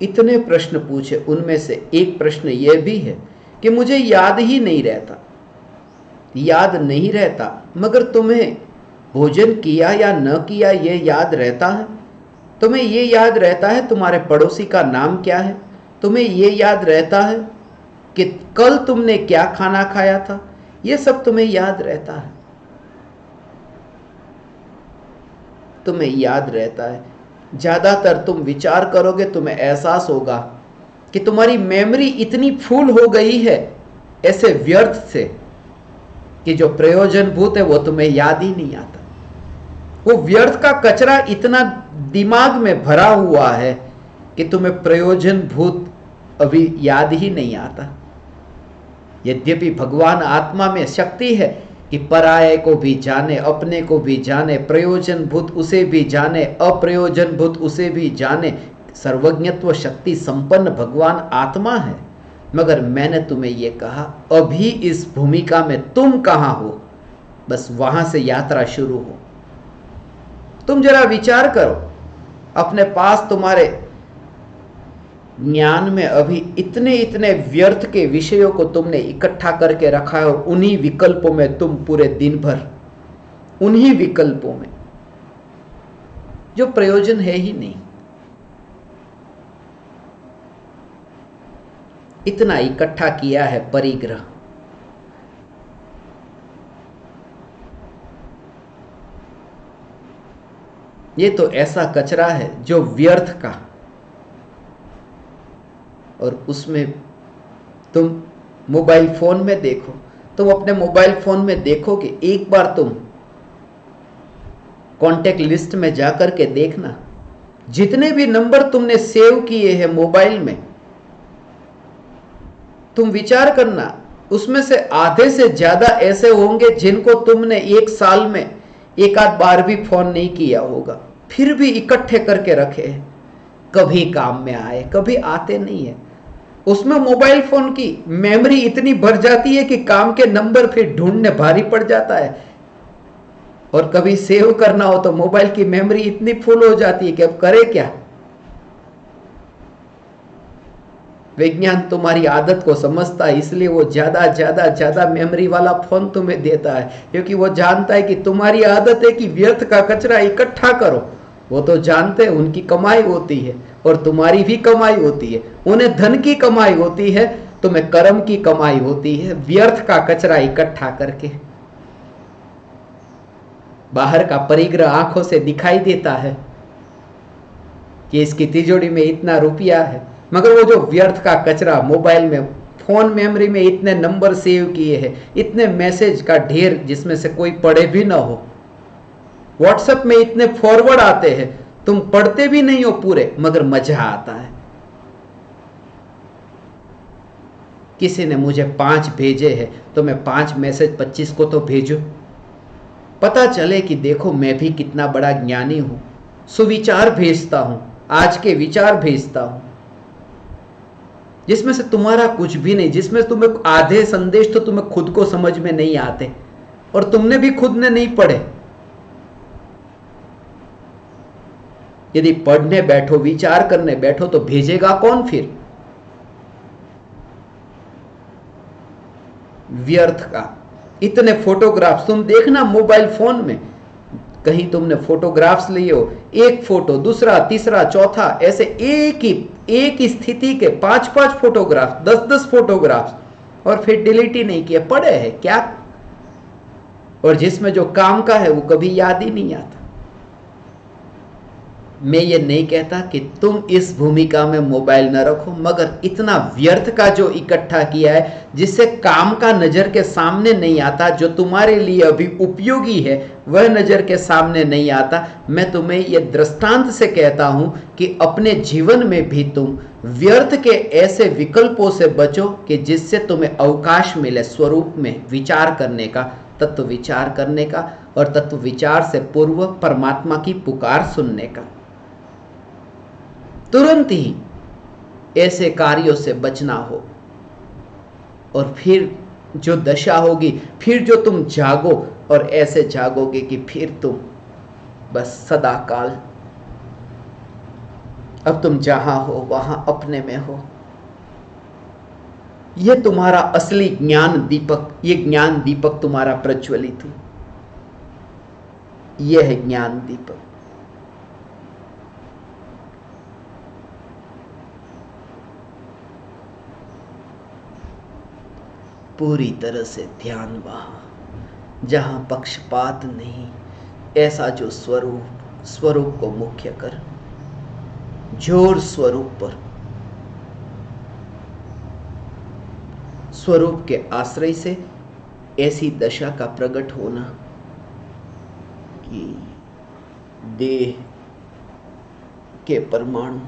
इतने प्रश्न पूछे। उनमें से एक प्रश्न यह भी है कि मुझे याद ही नहीं रहता, याद नहीं रहता, मगर तुम्हें भोजन किया या न किया यह याद रहता है। तुम्हें यह याद रहता है तुम्हारे पड़ोसी का नाम क्या है। तुम्हें यह याद रहता है कि कल तुमने क्या खाना खाया था। यह सब तुम्हें याद रहता है, तुम्हें याद रहता है। ज्यादातर तुम विचार करोगे, तुम्हें एहसास होगा कि तुम्हारी मेमोरी इतनी फुल हो गई है ऐसे व्यर्थ से कि जो प्रयोजनभूत है वो तुम्हें याद ही नहीं आता। वो व्यर्थ का कचरा इतना दिमाग में भरा हुआ है कि तुम्हें प्रयोजनभूत अभी याद ही नहीं आता। यद्यपि भगवान आत्मा में शक्ति है कि पराये को भी जाने, अपने को भी जाने, प्रयोजनभूत उसे भी जाने, अप्रयोजनभूत उसे भी जाने। सर्वज्ञत्व शक्ति संपन्न भगवान आत्मा है। मगर मैंने तुम्हें यह कहा, अभी इस भूमिका में तुम कहां हो, बस वहां से यात्रा शुरू हो। तुम जरा विचार करो, अपने पास तुम्हारे ज्ञान में अभी इतने इतने व्यर्थ के विषयों को तुमने इकट्ठा करके रखा है, और उन्हीं विकल्पों में तुम पूरे दिन भर, उन्हीं विकल्पों में जो प्रयोजन है ही नहीं, इतना इकट्ठा किया है परिग्रह। ये तो ऐसा कचरा है जो व्यर्थ का, और उसमें तुम मोबाइल फोन में देखो, तुम अपने मोबाइल फोन में देखो कि एक बार तुम कांटेक्ट लिस्ट में जाकर के देखना, जितने भी नंबर तुमने सेव किए हैं मोबाइल में, तुम विचार करना, उसमें से आधे से ज्यादा ऐसे होंगे जिनको तुमने एक साल में एक आध बार भी फोन नहीं किया होगा, फिर भी इकट्ठे करके रखे हैं। कभी काम में आए, कभी आते नहीं है। उसमें मोबाइल फोन की मेमोरी इतनी भर जाती है कि काम के नंबर फिर ढूंढने भारी पड़ जाता है, और कभी सेव करना हो तो मोबाइल की मेमोरी इतनी फुल हो जाती है कि अब करे क्या। विज्ञान तुम्हारी आदत को समझता है, इसलिए वो ज्यादा ज्यादा ज्यादा मेमोरी वाला फोन तुम्हें देता है, क्योंकि वो जानता है कि तुम्हारी आदत है कि व्यर्थ का कचरा इकट्ठा करो। वो तो जानते हैं उनकी कमाई होती है और तुम्हारी भी कमाई होती है। उन्हें धन की कमाई होती है, तुम्हें कर्म की कमाई होती है, व्यर्थ का कचरा इकट्ठा करके। बाहर का परिग्रह आंखों से दिखाई देता है कि इसकी तिजोरी में इतना रुपया है, मगर वो जो व्यर्थ का कचरा मोबाइल में, फोन मेमोरी में इतने नंबर सेव किए हैं, इतने मैसेज का ढेर जिसमें से कोई पढ़े भी ना हो, व्हाट्सएप में इतने फॉरवर्ड आते हैं, तुम पढ़ते भी नहीं हो पूरे, मगर मजा आता है। किसी ने मुझे 5 भेजे हैं तो मैं 5 मैसेज 25 को तो भेजूं, पता चले कि देखो मैं भी कितना बड़ा ज्ञानी हूं। सुविचार भेजता हूं, आज के विचार भेजता हूं, जिसमें से तुम्हारा कुछ भी नहीं, जिसमें तुम्हें आधे संदेश तो तुम्हें खुद को समझ में नहीं आते, और तुमने भी खुद ने नहीं पढ़े। यदि पढ़ने बैठो, विचार करने बैठो, तो भेजेगा कौन फिर? व्यर्थ का। इतने फोटोग्राफ्स तुम देखना मोबाइल फोन में, कहीं तुमने फोटोग्राफ्स लिए हो, एक फोटो, दूसरा, तीसरा, चौथा, ऐसे एक ही स्थिति के 5-5 फोटोग्राफ, 10-10 फोटोग्राफ्स, और फिर डिलीट ही नहीं किए, पड़े हैं क्या? और जिसमें जो काम का है वो कभी याद ही नहीं आता। मैं ये नहीं कहता कि तुम इस भूमिका में मोबाइल न रखो, मगर इतना व्यर्थ का जो इकट्ठा किया है जिससे काम का नज़र के सामने नहीं आता, जो तुम्हारे लिए अभी उपयोगी है वह नज़र के सामने नहीं आता। मैं तुम्हें ये दृष्टांत से कहता हूँ कि अपने जीवन में भी तुम व्यर्थ के ऐसे विकल्पों से बचो कि जिससे तुम्हें अवकाश मिले स्वरूप में विचार करने का, तत्व विचार करने का, और तत्व विचार से पूर्व परमात्मा की पुकार सुनने का। तुरंत ही ऐसे कार्यों से बचना हो, और फिर जो दशा होगी, फिर जो तुम जागो और ऐसे जागोगे कि फिर तुम बस सदा काल अब तुम जहां हो वहां अपने में हो। यह तुम्हारा असली ज्ञान दीपक, ये ज्ञान दीपक तुम्हारा प्रज्वलित हो, यह है ज्ञान दीपक। पूरी तरह से ध्यान वहां जहां पक्षपात नहीं, ऐसा जो स्वरूप को मुख्य कर, जोर स्वरूप पर, स्वरूप के आश्रय से ऐसी दशा का प्रकट होना कि देह के परमाणु,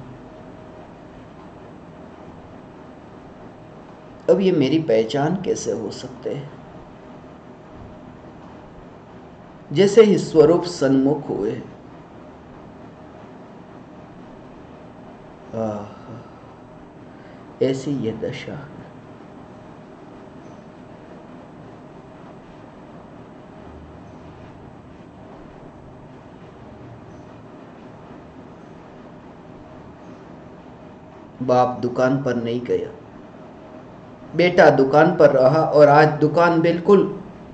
अब ये मेरी पहचान कैसे हो सकते हैं? जैसे ही स्वरूप सन्मुख हुए, ऐसी ये दशा है। बाप दुकान पर नहीं गया, बेटा दुकान पर रहा, और आज दुकान बिल्कुल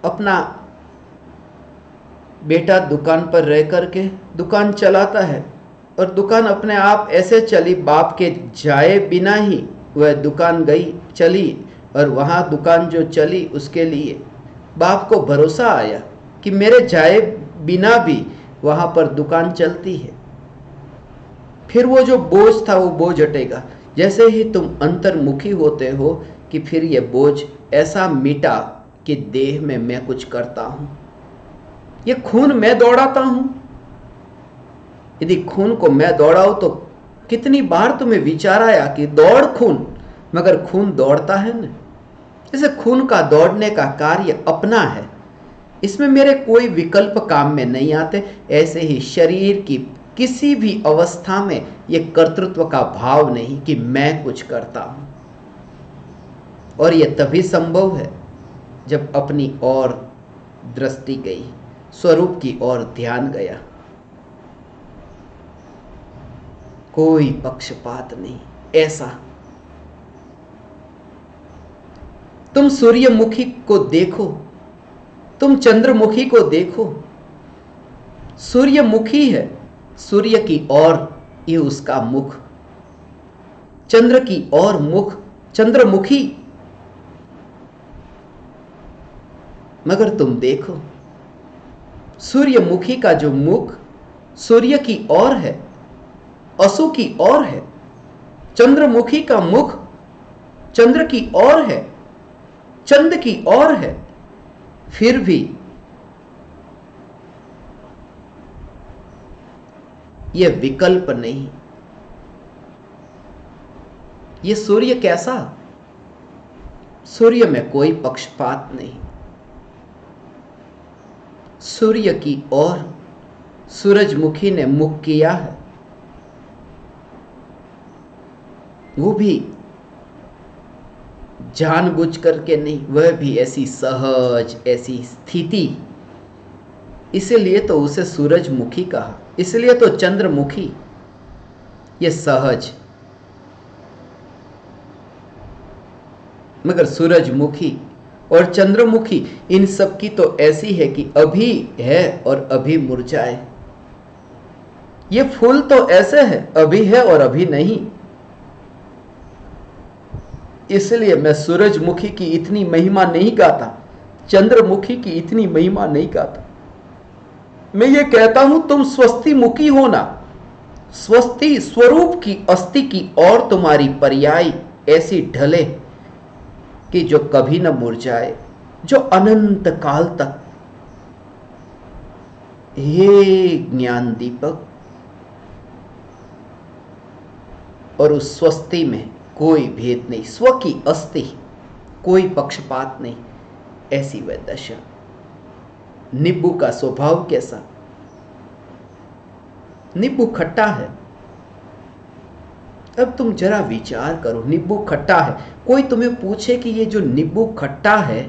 अपना, बेटा दुकान पर रह करके दुकान चलाता है, और दुकान अपने आप ऐसे चली, बाप के जाए बिना ही वह दुकान गई चली, और वहाँ दुकान जो चली उसके लिए बाप को भरोसा आया कि मेरे जाए बिना भी वहाँ पर दुकान चलती है। फिर वो जो बोझ था वो बोझ हटेगा। जैसे ही तुम अंतर्मुखी होते हो कि फिर ये बोझ ऐसा मिटा कि देह में मैं कुछ करता हूं, ये खून मैं दौड़ाता हूं। यदि खून को मैं दौड़ाऊं तो कितनी बार तुम्हें विचार आया कि दौड़ खून, मगर खून दौड़ता है ना। जैसे खून का दौड़ने का कार्य अपना है, इसमें मेरे कोई विकल्प काम में नहीं आते, ऐसे ही शरीर की किसी भी अवस्था में यह कर्तृत्व का भाव नहीं कि मैं कुछ करता हूं। और यह तभी संभव है जब अपनी ओर दृष्टि गई, स्वरूप की ओर ध्यान गया। कोई पक्षपात नहीं। ऐसा तुम सूर्यमुखी को देखो, तुम चंद्रमुखी को देखो। सूर्यमुखी है, सूर्य की ओर ये उसका मुख, चंद्र की ओर मुख, चंद्रमुखी। मगर तुम देखो सूर्यमुखी का जो मुख सूर्य की ओर है, असु की ओर है, चंद्रमुखी का मुख चंद्र की ओर है, चंद की ओर है, फिर भी यह विकल्प नहीं। यह सूर्य कैसा? सूर्य में कोई पक्षपात नहीं। सूर्य की ओर सूरजमुखी ने मुख किया है, वो भी जानबूझ करके नहीं, वह भी ऐसी सहज ऐसी स्थिति, इसलिए तो उसे सूरजमुखी कहा, इसलिए तो चंद्रमुखी। ये सहज, मगर सूरजमुखी और चंद्रमुखी इन सब की तो ऐसी है कि अभी है और अभी मुरझाए। ये फूल तो ऐसे है, अभी है और अभी नहीं। इसलिए मैं सूरजमुखी की इतनी महिमा नहीं गाता, चंद्रमुखी की इतनी महिमा नहीं गाता। मैं ये कहता हूं तुम स्वस्तिमुखी होना, स्वस्ति स्वरूप की अस्थि की और तुम्हारी पर्याय ऐसी ढले कि जो कभी न मुरझाए, जो अनंत काल तक। हे ज्ञान दीपक, और उस स्वस्ति में कोई भेद नहीं, स्व की अस्थि, कोई पक्षपात नहीं, ऐसी वह दशा। नींबू का स्वभाव कैसा? नींबू खट्टा है। अब तुम जरा विचार करो, नींबू खट्टा है, कोई तुम्हें पूछे कि ये जो नींबू खट्टा है,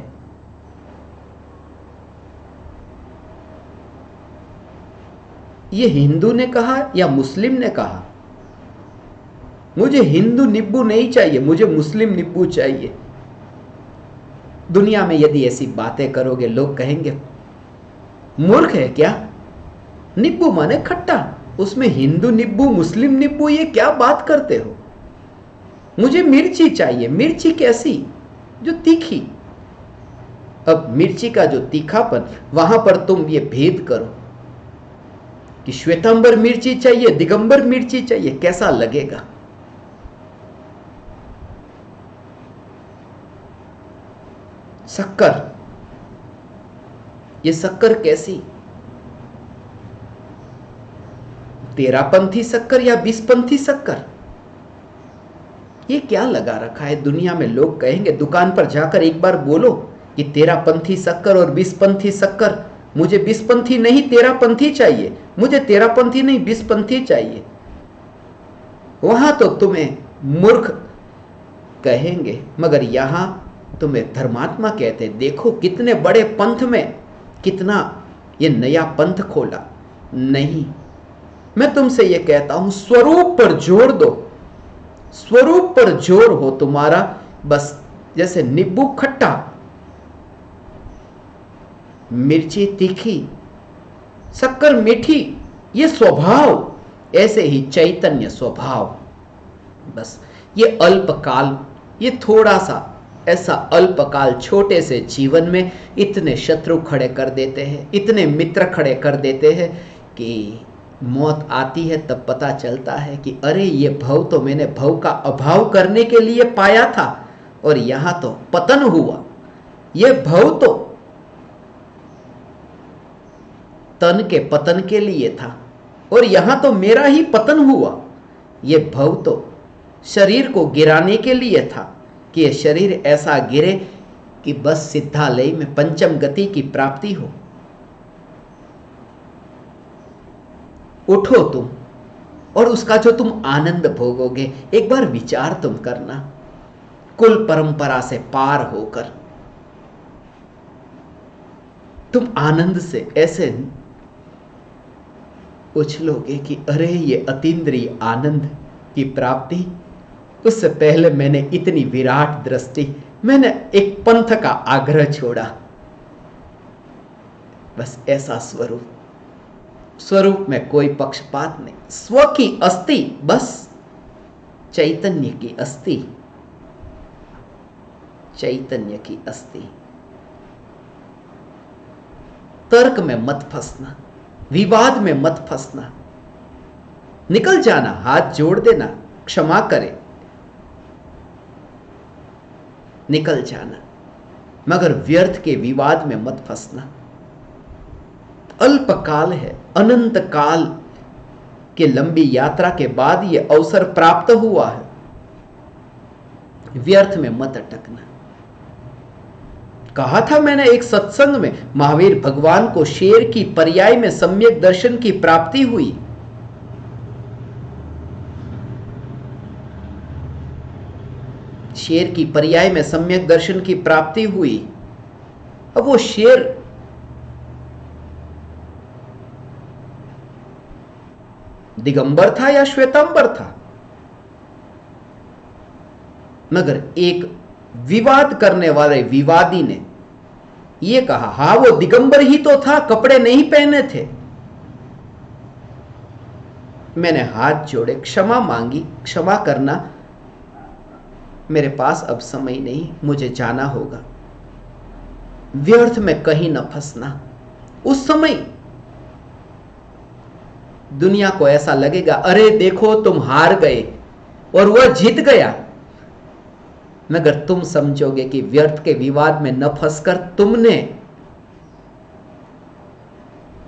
ये हिंदू ने कहा या मुस्लिम ने कहा? मुझे हिंदू नींबू नहीं चाहिए, मुझे मुस्लिम नींबू चाहिए। दुनिया में यदि ऐसी बातें करोगे, लोग कहेंगे मूर्ख है क्या? नींबू माने खट्टा, उसमें हिंदू नींबू मुस्लिम नींबू, ये क्या बात करते हो? मुझे मिर्ची चाहिए। मिर्ची कैसी? जो तीखी। अब मिर्ची का जो तीखापन, वहां पर तुम ये भेद करो कि श्वेतांबर मिर्ची चाहिए, दिगंबर मिर्ची चाहिए, कैसा लगेगा? शक्कर, ये शक्कर कैसी? तेरापंथी शक्कर या 20पंथी शक्कर? ये क्या लगा रखा है दुनिया में? लोग कहेंगे, दुकान पर जाकर एक बार बोलो कि तेरापंथी शक्कर और 20पंथी शक्कर। मुझे 20पंथी नहीं 13पंथी चाहिए, मुझे 13पंथी नहीं 20पंथी चाहिए। वहां तो तुम्हें मूर्ख कहेंगे, मगर यहां तुम्हें धर्मात्मा कहते। देखो कितने बड़े पंथ में कितना ये नया पंथ खोला। नहीं, मैं तुमसे ये कहता हूं, स्वरूप पर जोर दो, स्वरूप पर जोर हो तुम्हारा। बस जैसे नींबू खट्टा, मिर्ची तीखी, शक्कर मीठी, ये स्वभाव, ऐसे ही चैतन्य स्वभाव। बस ये अल्पकाल, ये थोड़ा सा ऐसा अल्पकाल, छोटे से जीवन में इतने शत्रु खड़े कर देते हैं, इतने मित्र खड़े कर देते हैं कि मौत आती है तब पता चलता है कि अरे ये भव तो मैंने भव का अभाव करने के लिए पाया था, और यहां तो पतन हुआ। ये भव तो तन के पतन के लिए था, और यहां तो मेरा ही पतन हुआ। ये भव तो शरीर को गिराने के लिए था कि ये शरीर ऐसा गिरे कि बस सिद्धालय में पंचम गति की प्राप्ति हो। उठो तुम, और उसका जो तुम आनंद भोगोगे, एक बार विचार तुम करना। कुल परंपरा से पार होकर तुम आनंद से ऐसे उछलोगे कि अरे ये अतीन्द्रिय आनंद की प्राप्ति, उससे पहले मैंने इतनी विराट दृष्टि, मैंने एक पंथ का आग्रह छोड़ा। बस ऐसा स्वरूप, स्वरूप में कोई पक्षपात नहीं, स्व की अस्थि, बस चैतन्य की अस्थि, चैतन्य की अस्थि। तर्क में मत फंसना, विवाद में मत फंसना, निकल जाना, हाथ जोड़ देना, क्षमा करे, निकल जाना, मगर व्यर्थ के विवाद में मत फंसना। अल्पकाल है, अनंत काल के लंबी यात्रा के बाद यह अवसर प्राप्त हुआ है, व्यर्थ में मत अटकना। कहा था मैंने एक सत्संग में, महावीर भगवान को शेर की पर्याय में सम्यक दर्शन की प्राप्ति हुई। शेर की पर्याय में सम्यक दर्शन की प्राप्ति हुई। अब वो शेर दिगंबर था या श्वेतांबर था? मगर एक विवाद करने वाले विवादी ने यह कहा, हां वो दिगंबर ही तो था, कपड़े नहीं पहने थे। मैंने हाथ जोड़े, क्षमा मांगी, क्षमा करना, मेरे पास अब समय नहीं, मुझे जाना होगा। व्यर्थ में कहीं न फंसना। उस समय दुनिया को ऐसा लगेगा, अरे देखो तुम हार गए और वह जीत गया। मगर तुम समझोगे कि व्यर्थ के विवाद में न फंसकर तुमने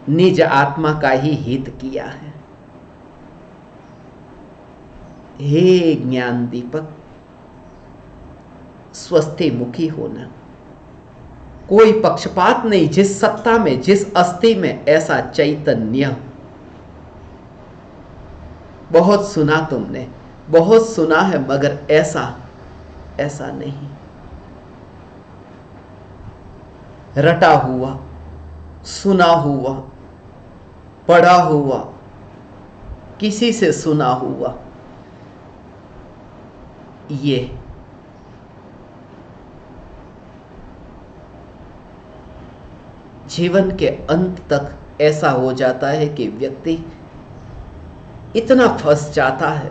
निज आत्मा का ही हित किया है। हे ज्ञान दीपक, स्वस्थी मुखी होना, कोई पक्षपात नहीं। जिस सत्ता में, जिस अस्थि में, ऐसा चैतन्य। बहुत सुना तुमने, बहुत सुना है, मगर ऐसा नहीं। रटा हुआ, सुना हुआ, पढ़ा हुआ, किसी से सुना हुआ, ये जीवन के अंत तक ऐसा हो जाता है कि व्यक्ति इतना फंस जाता है,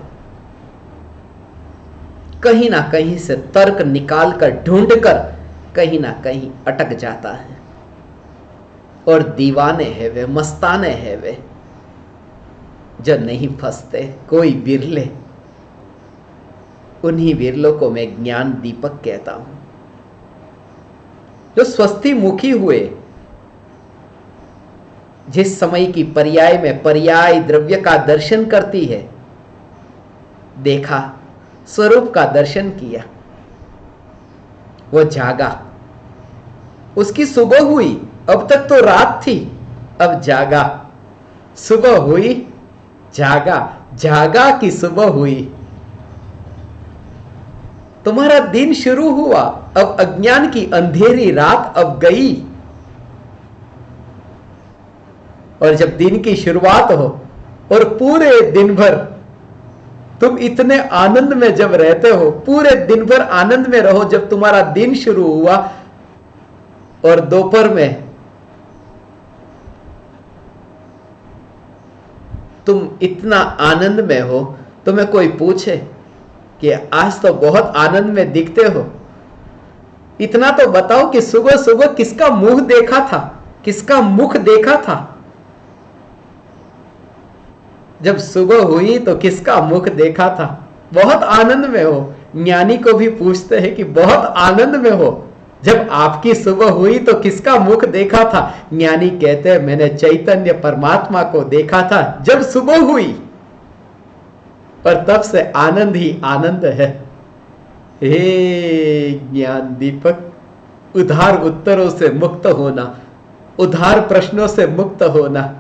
कहीं ना कहीं से तर्क निकाल कर, ढूंढ कर कहीं ना कहीं अटक जाता है। और दीवाने हैं वे, मस्ताने हैं वे जो नहीं फंसते, कोई बिरले। उन्हीं बिरलों को मैं ज्ञान दीपक कहता हूं, जो स्वस्थी मुखी हुए। जिस समय की पर्याय में पर्याय द्रव्य का दर्शन करती है, देखा, स्वरूप का दर्शन किया, वो जागा, उसकी सुबह हुई। अब तक तो रात थी, अब जागा, सुबह हुई, जागा, जागा कि सुबह हुई। तुम्हारा दिन शुरू हुआ, अब अज्ञान की अंधेरी रात अब गई। और जब दिन की शुरुआत हो और पूरे दिन भर तुम इतने आनंद में जब रहते हो, पूरे दिन भर आनंद में रहो, जब तुम्हारा दिन शुरू हुआ और दोपहर में तुम इतना आनंद में हो, तुम्हें कोई पूछे कि आज तो बहुत आनंद में दिखते हो, इतना तो बताओ कि सुबह सुबह किसका मुंह देखा था, किसका मुख देखा था। जब सुबह हुई तो किसका मुख देखा था। बहुत आनंद में हो। ज्ञानी को भी पूछते हैं कि बहुत आनंद में हो, जब आपकी सुबह हुई तो किसका मुख देखा था। ज्ञानी कहते हैं, मैंने चैतन्य परमात्मा को देखा था जब सुबह हुई, और तब से आनंद ही आनंद है। हे ज्ञान दीपक, उधार उत्तरों से मुक्त होना, उधार प्रश्नों से मुक्त होना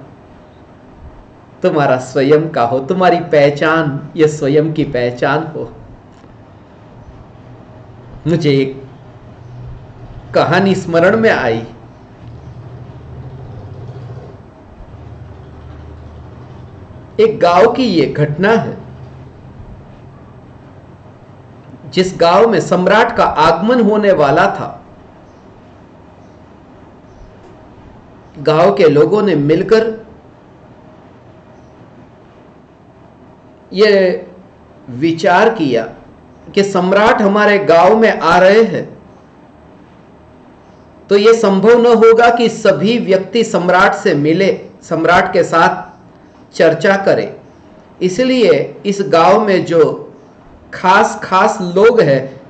तुम्हारा स्वयं का हो, तुम्हारी पहचान ये स्वयं की पहचान हो। मुझे एक कहानी स्मरण में आई। एक गांव की ये घटना है, जिस गांव में सम्राट का आगमन होने वाला था। गांव के लोगों ने मिलकर ये विचार किया कि सम्राट हमारे गांव में आ रहे हैं, तो यह संभव न होगा कि सभी व्यक्ति सम्राट से मिले, सम्राट के साथ चर्चा करें। इसलिए इस गांव में जो खास खास लोग हैं,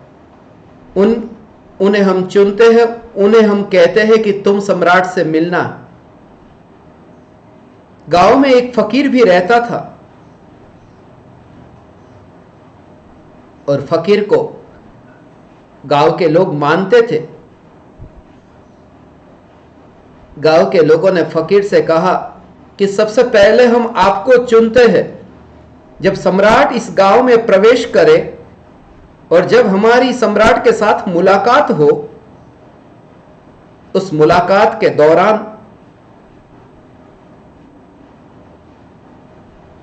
उन्हें हम चुनते हैं, उन्हें हम कहते हैं कि तुम सम्राट से मिलना। गांव में एक फकीर भी रहता था, और फकीर को गांव के लोग मानते थे। गांव के लोगों ने फकीर से कहा कि सबसे पहले हम आपको चुनते हैं। जब सम्राट इस गांव में प्रवेश करे और जब हमारी सम्राट के साथ मुलाकात हो, उस मुलाकात के दौरान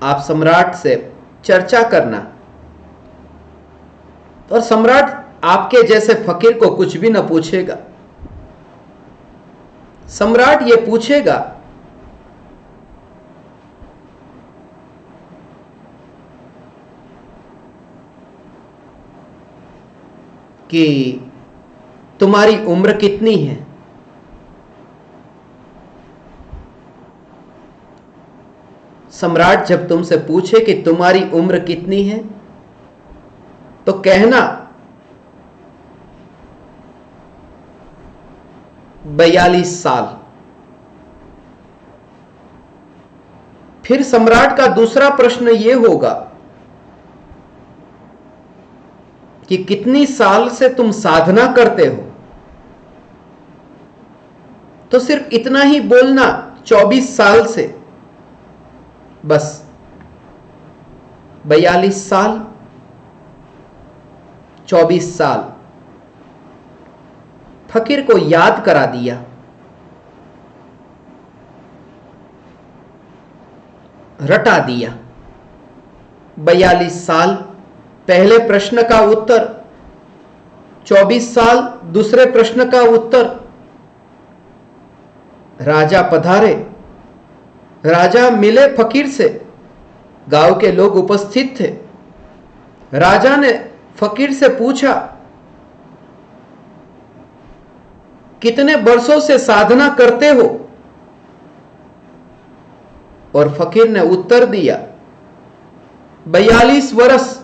आप सम्राट से चर्चा करना। और सम्राट आपके जैसे फकीर को कुछ भी न पूछेगा। सम्राट ये पूछेगा कि तुम्हारी उम्र कितनी है, सम्राट जब तुमसे पूछे कि तुम्हारी उम्र कितनी है, तो कहना 42 साल। फिर सम्राट का दूसरा प्रश्न यह होगा कि कितनी साल से तुम साधना करते हो, तो सिर्फ इतना ही बोलना, 24 साल से, बस 42 साल, 24 साल। फकीर को याद करा दिया। रटा दिया। 42 साल पहले प्रश्न का उत्तर, 24 साल दूसरे प्रश्न का उत्तर। राजा पधारे, राजा मिले फकीर से, गांव के लोग उपस्थित थे। राजा ने फकीर से पूछा, कितने वर्षों से साधना करते हो? और फकीर ने उत्तर दिया, 42 वर्ष।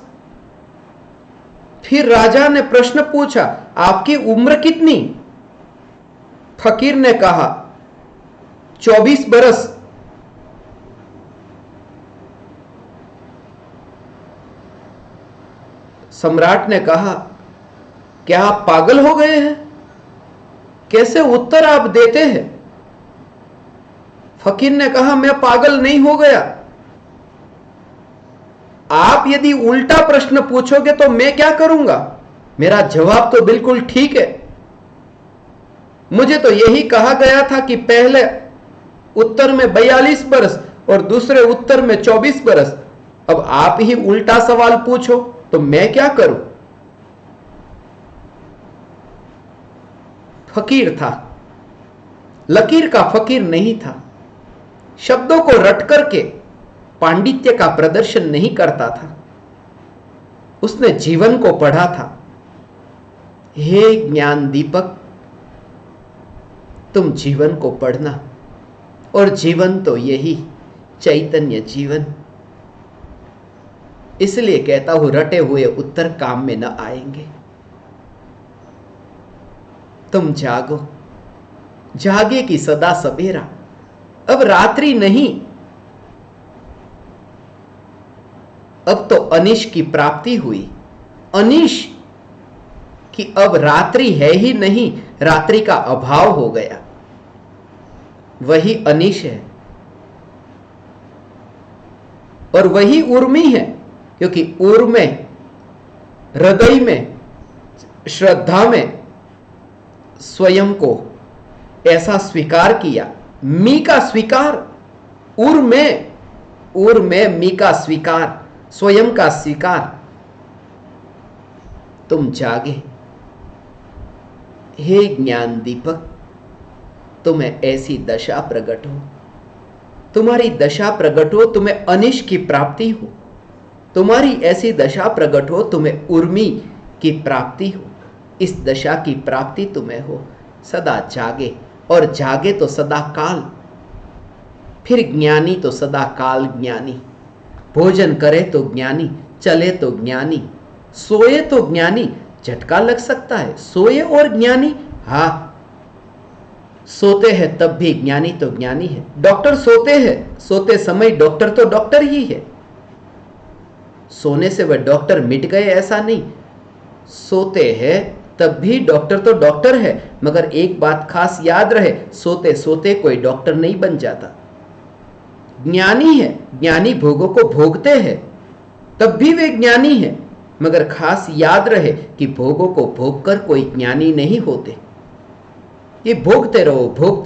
फिर राजा ने प्रश्न पूछा, आपकी उम्र कितनी? फकीर ने कहा, 24 बरस। सम्राट ने कहा, क्या आप पागल हो गए हैं? कैसे उत्तर आप देते हैं? फकीर ने कहा, मैं पागल नहीं हो गया। आप यदि उल्टा प्रश्न पूछोगे तो मैं क्या करूंगा? मेरा जवाब तो बिल्कुल ठीक है। मुझे तो यही कहा गया था कि पहले उत्तर में 42 बरस और दूसरे उत्तर में 24 बरस। अब आप ही उल्टा सवाल पूछो तो मैं क्या करूं? फकीर था, लकीर का फकीर नहीं था। शब्दों को रट करके पांडित्य का प्रदर्शन नहीं करता था। उसने जीवन को पढ़ा था। हे ज्ञान दीपक, तुम जीवन को पढ़ना, और जीवन तो यही चैतन्य जीवन। इसलिए कहता हूं, रटे हुए उत्तर काम में न आएंगे। तुम जागो, जागे कि सदा सवेरा। अब रात्रि नहीं, अब तो अनिश की प्राप्ति हुई। अनिश कि अब रात्रि है ही नहीं, रात्रि का अभाव हो गया। वही अनिश है और वही उर्मी है, क्योंकि उर्म में, हृदय में, श्रद्धा में स्वयं को ऐसा स्वीकार किया। मी का स्वीकार, उर में मी का स्वीकार, स्वयं का स्वीकार। तुम जागे, हे ज्ञान दीपक, तुम्हें ऐसी दशा प्रकट हो, तुम्हारी दशा प्रकट हो, तुम्हें अनिश की प्राप्ति हो। तुम्हारी ऐसी दशा प्रकट हो, तुम्हें उर्मी की प्राप्ति हो। इस दशा की प्राप्ति तुम्हें हो। सदा जागे, और जागे तो सदा काल, फिर ज्ञानी तो सदा काल ज्ञानी। भोजन करे तो ज्ञानी, चले तो ज्ञानी, सोए तो ज्ञानी। झटका लग सकता है, सोए और ज्ञानी? हाँ, सोते हैं तब भी ज्ञानी तो ज्ञानी है। डॉक्टर सोते हैं, सोते समय डॉक्टर तो डॉक्टर ही है। सोने से वह डॉक्टर मिट गए ऐसा नहीं, सोते हैं तब भी डॉक्टर तो डॉक्टर है। मगर एक बात खास याद रहे, सोते सोते कोई डॉक्टर नहीं बन जाता। ज्ञानी है, ज्ञानी भोगों को भोगते हैं, तब भी वे ज्ञानी है। मगर खास याद रहे कि भोगों को भोगकर कोई ज्ञानी नहीं होते। ये भोगते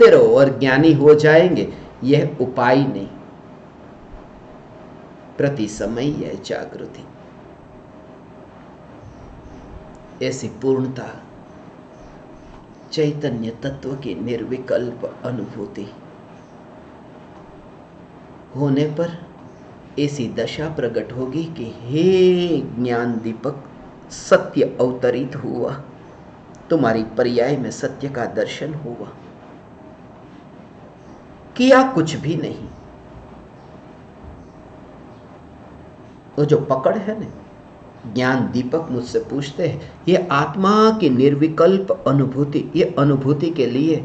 रहो और ज्ञानी हो जाएंगे, यह उपाय नहीं। प्रति समय यह जागृति, ऐसी पूर्णता, चैतन्य तत्व की निर्विकल्प अनुभूति होने पर ऐसी दशा प्रकट होगी कि हे ज्ञान दीपक, सत्य अवतरित हुआ, तुम्हारी पर्याय में सत्य का दर्शन हुआ। किया कुछ भी नहीं, वो जो पकड़ है ना, ज्ञान दीपक मुझसे पूछते हैं, ये आत्मा की निर्विकल्प अनुभूति, ये अनुभूति के लिए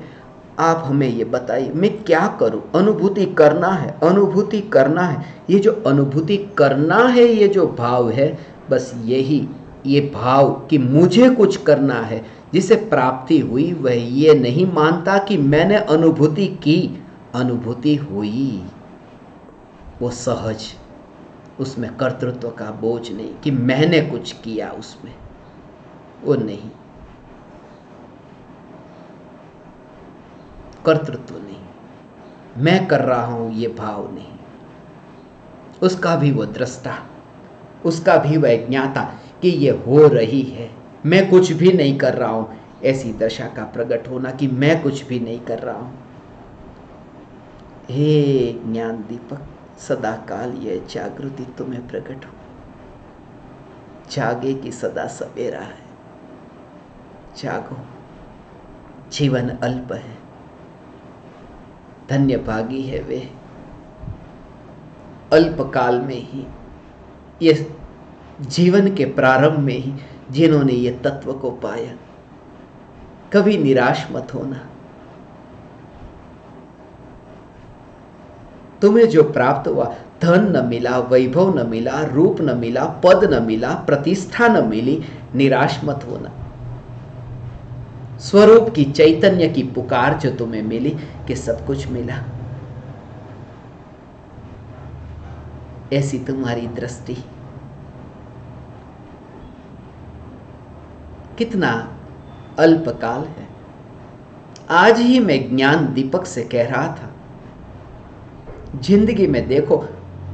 आप हमें ये बताइए मैं क्या करूं। अनुभूति करना है, अनुभूति करना है। ये जो अनुभूति करना है, ये जो भाव है, बस यही, ये भाव कि मुझे कुछ करना है, जिसे प्राप्ति हुई, वह ये नहीं मानता कि मैंने अनुभूति की, अनुभूति हुई, वो सहज, उसमें कर्तृत्व का बोझ नहीं कि मैंने कुछ किया, उसमें वो नहीं, कर्तृत्व नहीं, मैं कर रहा हूं ये भाव नहीं। उसका भी वो दृष्टा, उसका भी वह ज्ञाता कि ये हो रही है, मैं कुछ भी नहीं कर रहा हूं, ऐसी दशा का प्रकट होना कि मैं कुछ भी नहीं कर रहा हूं। हे ज्ञान दीपक, सदा काल ये जागृति तुम्हें प्रकट हो, जागे कि सदा सवेरा है, जागो, जीवन अल्प है, धन्य भागी है वे अल्प काल में ही, ये जीवन के प्रारंभ में ही जिन्होंने ये तत्व को पाया। कभी निराश मत होना, तुम्हें जो प्राप्त हुआ, धन न मिला, वैभव न मिला, रूप न मिला, पद न मिला, प्रतिष्ठा न मिली, निराश मत होना। स्वरूप की चैतन्य की पुकार जो तुम्हें मिली कि सब कुछ मिला, ऐसी तुम्हारी दृष्टि, कितना अल्पकाल है। आज ही मैं ज्ञान दीपक से कह रहा था, जिंदगी में देखो,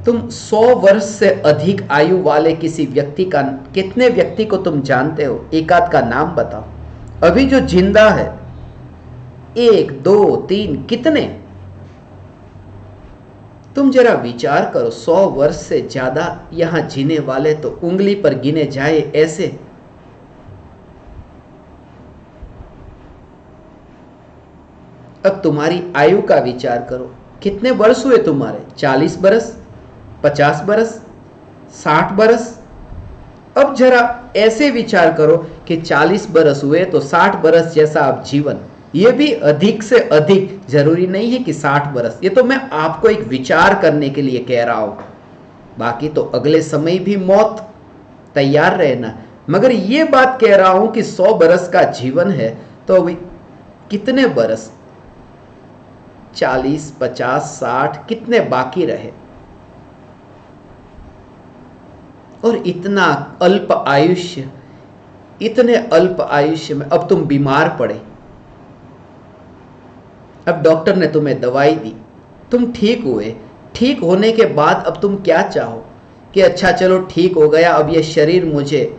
तुम 100 वर्ष से अधिक आयु वाले किसी व्यक्ति का, कितने व्यक्ति को तुम जानते हो? एक आध का नाम बताओ अभी जो जिंदा है। 1 2 3 कितने? तुम जरा विचार करो, 100 वर्ष से ज्यादा यहां जीने वाले तो उंगली पर गिने जाए ऐसे। अब तुम्हारी आयु का विचार करो, कितने वर्ष हुए तुम्हारे? 40 बरस, 50 बरस, 60 बरस। अब जरा ऐसे विचार करो कि 40 बरस हुए तो 60 बरस जैसा अब जीवन, ये भी अधिक से अधिक, जरूरी नहीं है कि 60 बरस। ये तो मैं आपको एक विचार करने के लिए कह रहा हूं, बाकी तो अगले समय भी मौत, तैयार रहना। मगर ये बात कह रहा हूं कि 100 बरस का जीवन है तो अभी कितने बरस, 40 50 60 कितने बाकी रहे? और इतना अल्प आयुष्य, इतने अल्प आयुष्य में अब तुम बीमार पड़े। अब डॉक्टर ने तुम्हें दवाई दी, तुम ठीक हुए, ठीक होने के बाद अब तुम क्या चाहो कि अच्छा चलो ठीक हो गया, अब ये शरीर मुझे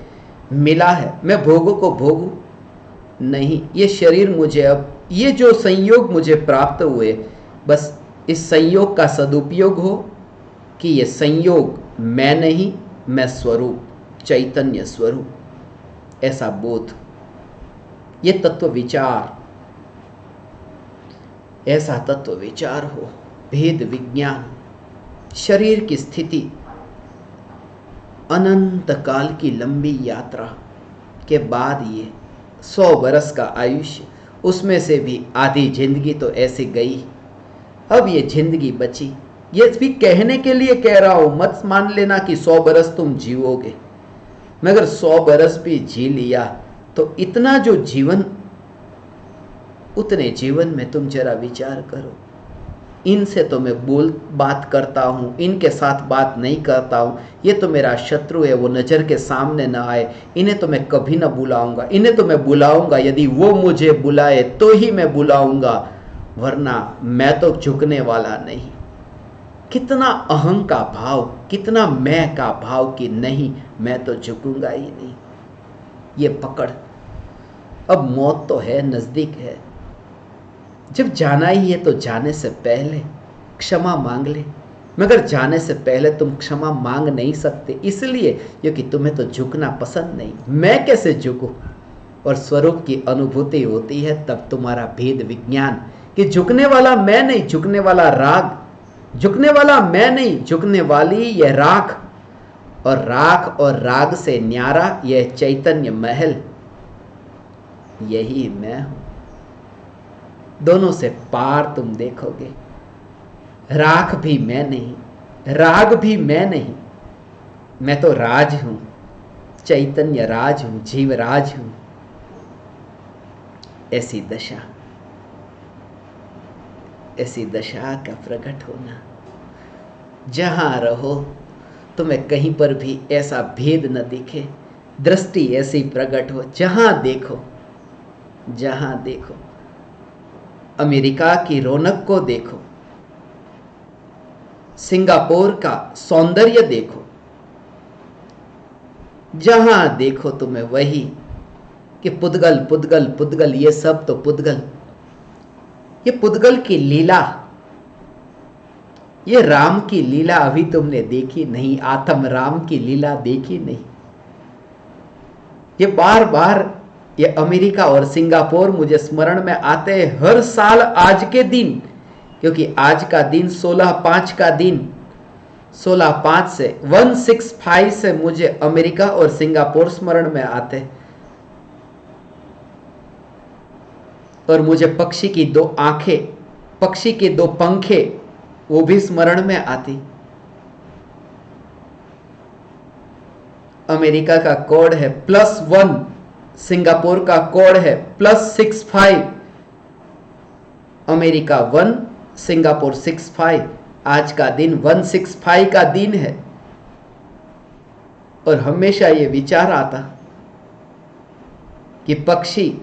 मिला है, मैं भोगों को भोगूं? नहीं, ये शरीर मुझे, अब ये जो संयोग मुझे प्राप्त हुए, बस इस संयोग का सदुपयोग हो कि ये संयोग मैं नहीं, मैं स्वरूप, चैतन्य स्वरूप, ऐसा बोध, ये तत्व विचार, ऐसा तत्व विचार हो, भेद विज्ञान, शरीर की स्थिति, अनंत काल की लंबी यात्रा के बाद ये 100 बरस का आयुष्य, उसमें से भी आधी जिंदगी तो ऐसे गई, अब ये जिंदगी बची। ये भी कहने के लिए कह रहा हूं, मत मान लेना कि 100 बरस तुम जीवोगे, मगर 100 बरस भी जी लिया तो इतना जो जीवन, उतने जीवन में तुम जरा विचार करो, इनसे तो मैं बात करता हूँ, इनके साथ बात नहीं करता हूँ, ये तो मेरा शत्रु है, वो नज़र के सामने ना आए, इन्हें तो मैं कभी ना बुलाऊंगा, इन्हें तो मैं बुलाऊंगा यदि वो मुझे बुलाए तो ही मैं बुलाऊंगा, वरना मैं तो झुकने वाला नहीं। कितना अहं का भाव, कितना मैं का भाव कि नहीं, मैं तो झुकूंगा ही नहीं। ये पकड़, अब मौत तो है, नज़दीक है, जब जाना ही है तो जाने से पहले क्षमा मांग ले, मगर जाने से पहले तुम क्षमा मांग नहीं सकते, इसलिए क्योंकि तुम्हें तो झुकना पसंद नहीं। मैं कैसे झुकूं? और स्वरूप की अनुभूति होती है तब तुम्हारा भेद विज्ञान कि झुकने वाला मैं नहीं, झुकने वाला राग, झुकने वाला मैं नहीं, झुकने वाली यह राख, और राख और राग से न्यारा यह चैतन्य महल, यही मैं हूं। दोनों से पार तुम देखोगे। राख भी मैं नहीं, राग भी मैं नहीं, मैं तो राज हूं, चैतन्य राज हूं, जीव राज हूं। ऐसी दशा का प्रकट होना। जहां रहो तुम्हें कहीं पर भी ऐसा भेद न दिखे, दृष्टि ऐसी प्रकट हो। जहां देखो अमेरिका की रौनक को देखो, सिंगापुर का सौंदर्य देखो, जहां देखो तुम्हें वही कि पुद्गल पुद्गल पुद्गल, ये सब तो पुद्गल। ये पुद्गल की लीला, ये राम की लीला अभी तुमने देखी नहीं, आत्म राम की लीला देखी नहीं। ये बार बार ये अमेरिका और सिंगापुर मुझे स्मरण में आते हैं हर साल आज के दिन, क्योंकि आज का दिन 16/5 का दिन, 16/5 से 165 से मुझे अमेरिका और सिंगापुर स्मरण में आते हैं। और मुझे पक्षी की 2 आंखें, पक्षी के 2 पंखे, वो भी स्मरण में आती। अमेरिका का कोड है +1, सिंगापुर का कोड है +65। America 1, Singapore 65। आज का दिन 165 का दिन है। और हमेशा ये विचार आता कि पक्षी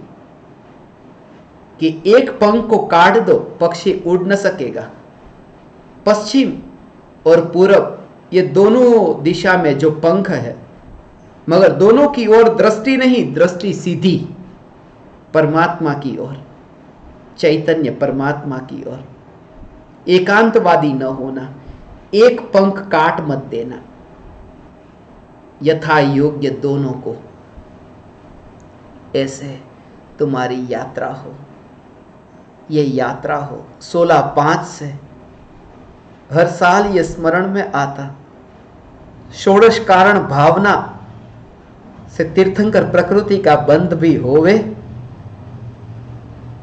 कि एक पंख को काट दो, पक्षी उड़ न सकेगा। पश्चिम और पूरब ये दोनों दिशा में जो पंख है, मगर दोनों की ओर दृष्टि नहीं, दृष्टि सीधी परमात्मा की ओर, चैतन्य परमात्मा की ओर। एकांतवादी न होना, एक पंख काट मत देना, यथा योग्य दोनों को। ऐसे तुम्हारी यात्रा हो, ये यात्रा हो 16/5 से। हर साल ये स्मरण में आता। षोडश कारण भावना से तीर्थंकर प्रकृति का बंध भी होवे,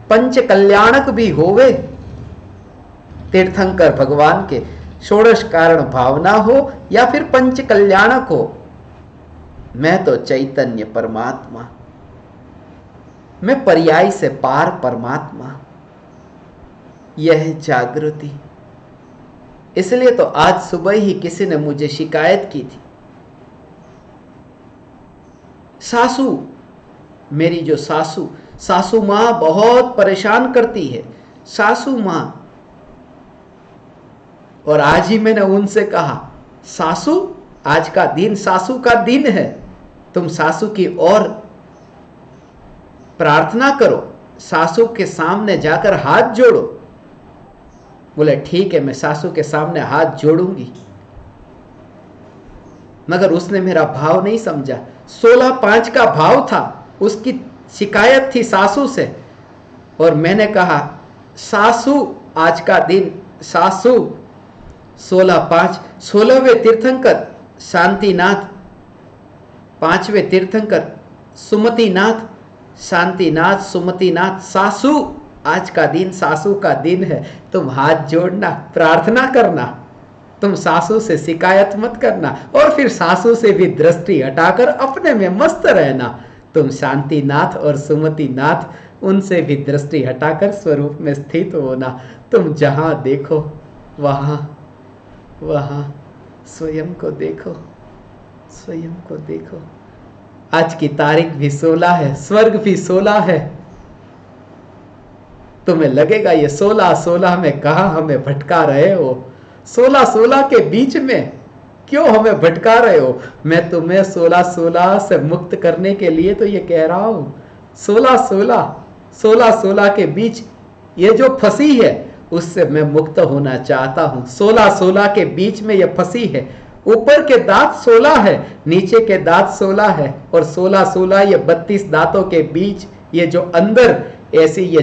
पंच कल्याणक भी होवे। तीर्थंकर भगवान के षोडश कारण भावना हो या फिर पंच कल्याणक हो, मैं तो चैतन्य परमात्मा, मैं पर्याय से पार परमात्मा, यह जागृति। इसलिए तो आज सुबह ही किसी ने मुझे शिकायत की थी, सासू, मेरी जो सासू मां बहुत परेशान करती है, सासू मां। और आज ही मैंने उनसे कहा, सासू, आज का दिन सासू का दिन है, तुम सासू की ओर प्रार्थना करो, सासू के सामने जाकर हाथ जोड़ो। बोले ठीक है, मैं सासू के सामने हाथ जोड़ूंगी। मगर उसने मेरा भाव नहीं समझा। 16/5 का भाव था, उसकी शिकायत थी सासू से। और मैंने कहा, सासू, आज का दिन सासू, 16/5, 16वें तीर्थंकर शांतिनाथ, 5वें तीर्थंकर सुमतिनाथ, शांतिनाथ, सुमतिनाथ, सासू, आज का दिन सासू का दिन है। तुम हाथ जोड़ना, प्रार्थना करना, तुम सासू से शिकायत मत करना, और फिर सासू से भी दृष्टि हटाकर अपने में मस्त रहना। तुम शांतिनाथ और सुमतिनाथ, उनसे भी दृष्टि हटाकर स्वरूप में स्थित होना। तुम जहां देखो वहां स्वयं को देखो, स्वयं को देखो। आज की तारीख भी 16 है, स्वर्ग भी 16 है। तुम्हें लगेगा ये 16 में कहां हमें भटका रहे हो, 16 के बीच में क्यों हमें भटका रहे हो। मैं तुम्हें 16 से मुक्त करने के लिए तो ये कह रहा हूं। 16 के बीच ये जो फंसी है, उससे मैं मुक्त होना चाहता हूं। 16 के बीच में ये फंसी है। ऊपर के दांत 16 है, नीचे के दांत 16 है, और 16 ये 32 दांतों के बीच ये जो अंदर ऐसी ये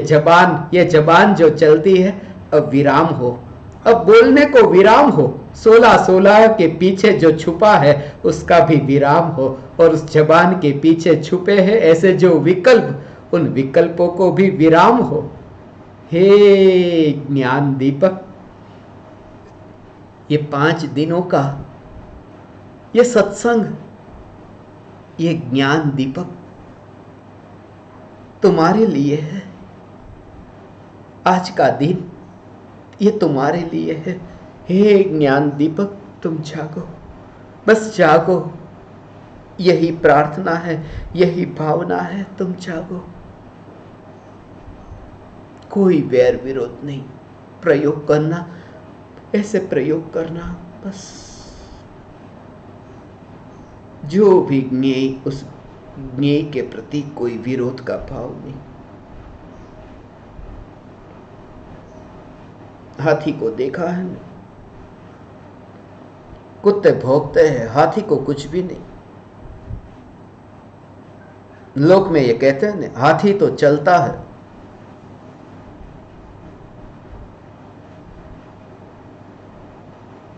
जबान जो चलती है, अब विराम हो, अब बोलने को विराम हो, 16 के पीछे जो छुपा है उसका भी विराम हो, और उस जबान के पीछे छुपे हैं ऐसे जो विकल्प, उन विकल्पों को भी विराम हो। हे ज्ञान दीपक, ये 5 दिनों का ये सत्संग, ये ज्ञान दीपक तुम्हारे लिए है। आज का दिन ये तुम्हारे लिए है। हे ज्ञान दीपक, तुम जागो, बस जागो। यही प्रार्थना है, यही भावना है, तुम जागो। कोई वैर विरोध नहीं, प्रयोग करना, ऐसे प्रयोग करना बस। जो भी ज्ञेय, उस ज्ञेय के प्रति कोई विरोध का भाव नहीं। हाथी को देखा है ना, कुत्ते भौंकते हैं, हाथी को कुछ भी नहीं। लोक में ये कहते हैं ना, हाथी तो चलता है,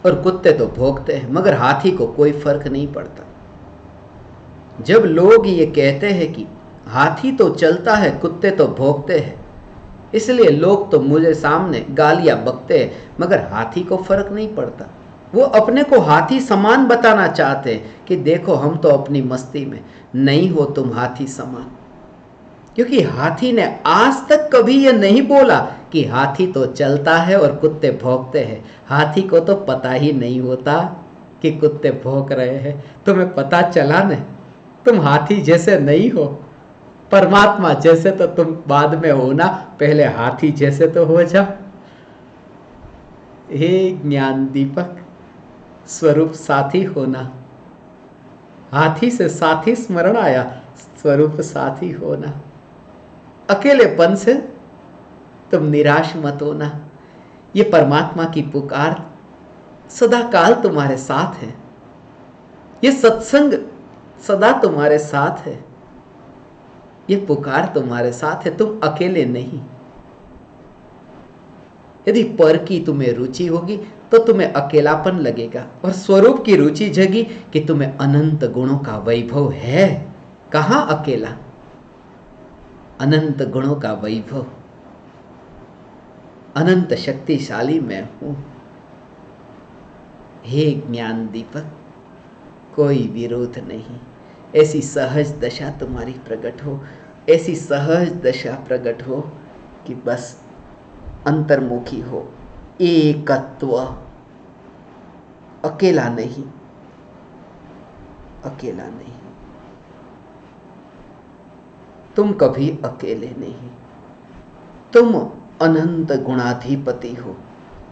और कुत्ते तो भौंकते हैं, मगर हाथी को कोई फर्क नहीं पड़ता। जब लोग ये कहते हैं कि हाथी तो चलता है, कुत्ते तो भौंकते हैं, इसलिए लोग तो मुझे सामने गालियां बकते हैं, मगर हाथी को फर्क नहीं पड़ता। वो अपने को हाथी समान बताना चाहते हैं कि देखो हम तो अपनी मस्ती में, नहीं हो तुम हाथी समान। क्योंकि हाथी ने आज तक कभी ये नहीं बोला कि हाथी तो चलता है और कुत्ते भौंकते हैं। हाथी को तो पता ही नहीं होता कि कुत्ते भौंक रहे हैं। तुम्हें पता चला न, तुम हाथी जैसे नहीं हो, परमात्मा जैसे तो तुम बाद में हो ना, पहले हाथी जैसे तो हो जाओ। हे ज्ञान दीपक, स्वरूप साथी होना। हाथी से साथी स्मरण आया, स्वरूप साथी होना। अकेलेपन से तुम निराश मत होना। ये परमात्मा की पुकार सदा काल तुम्हारे साथ है। ये सत्संग सदा तुम्हारे साथ है। ये पुकार तुम्हारे साथ है, तुम अकेले नहीं। यदि पर की तुम्हें रुचि होगी तो तुम्हें अकेलापन लगेगा, और स्वरूप की रुचि जगी कि तुम्हें अनंत गुणों का वैभव है। कहां अकेला? अनंत गुणों का वैभव, अनंत शक्तिशाली मैं हूं। हे ज्ञान दीपक, कोई विरोध नहीं। ऐसी सहज दशा तुम्हारी प्रकट हो, ऐसी सहज दशा प्रकट हो कि बस अंतर्मुखी हो, एकत्व, अकेला नहीं, अकेला नहीं। तुम कभी अकेले नहीं, तुम अनंत गुणाधिपति हो।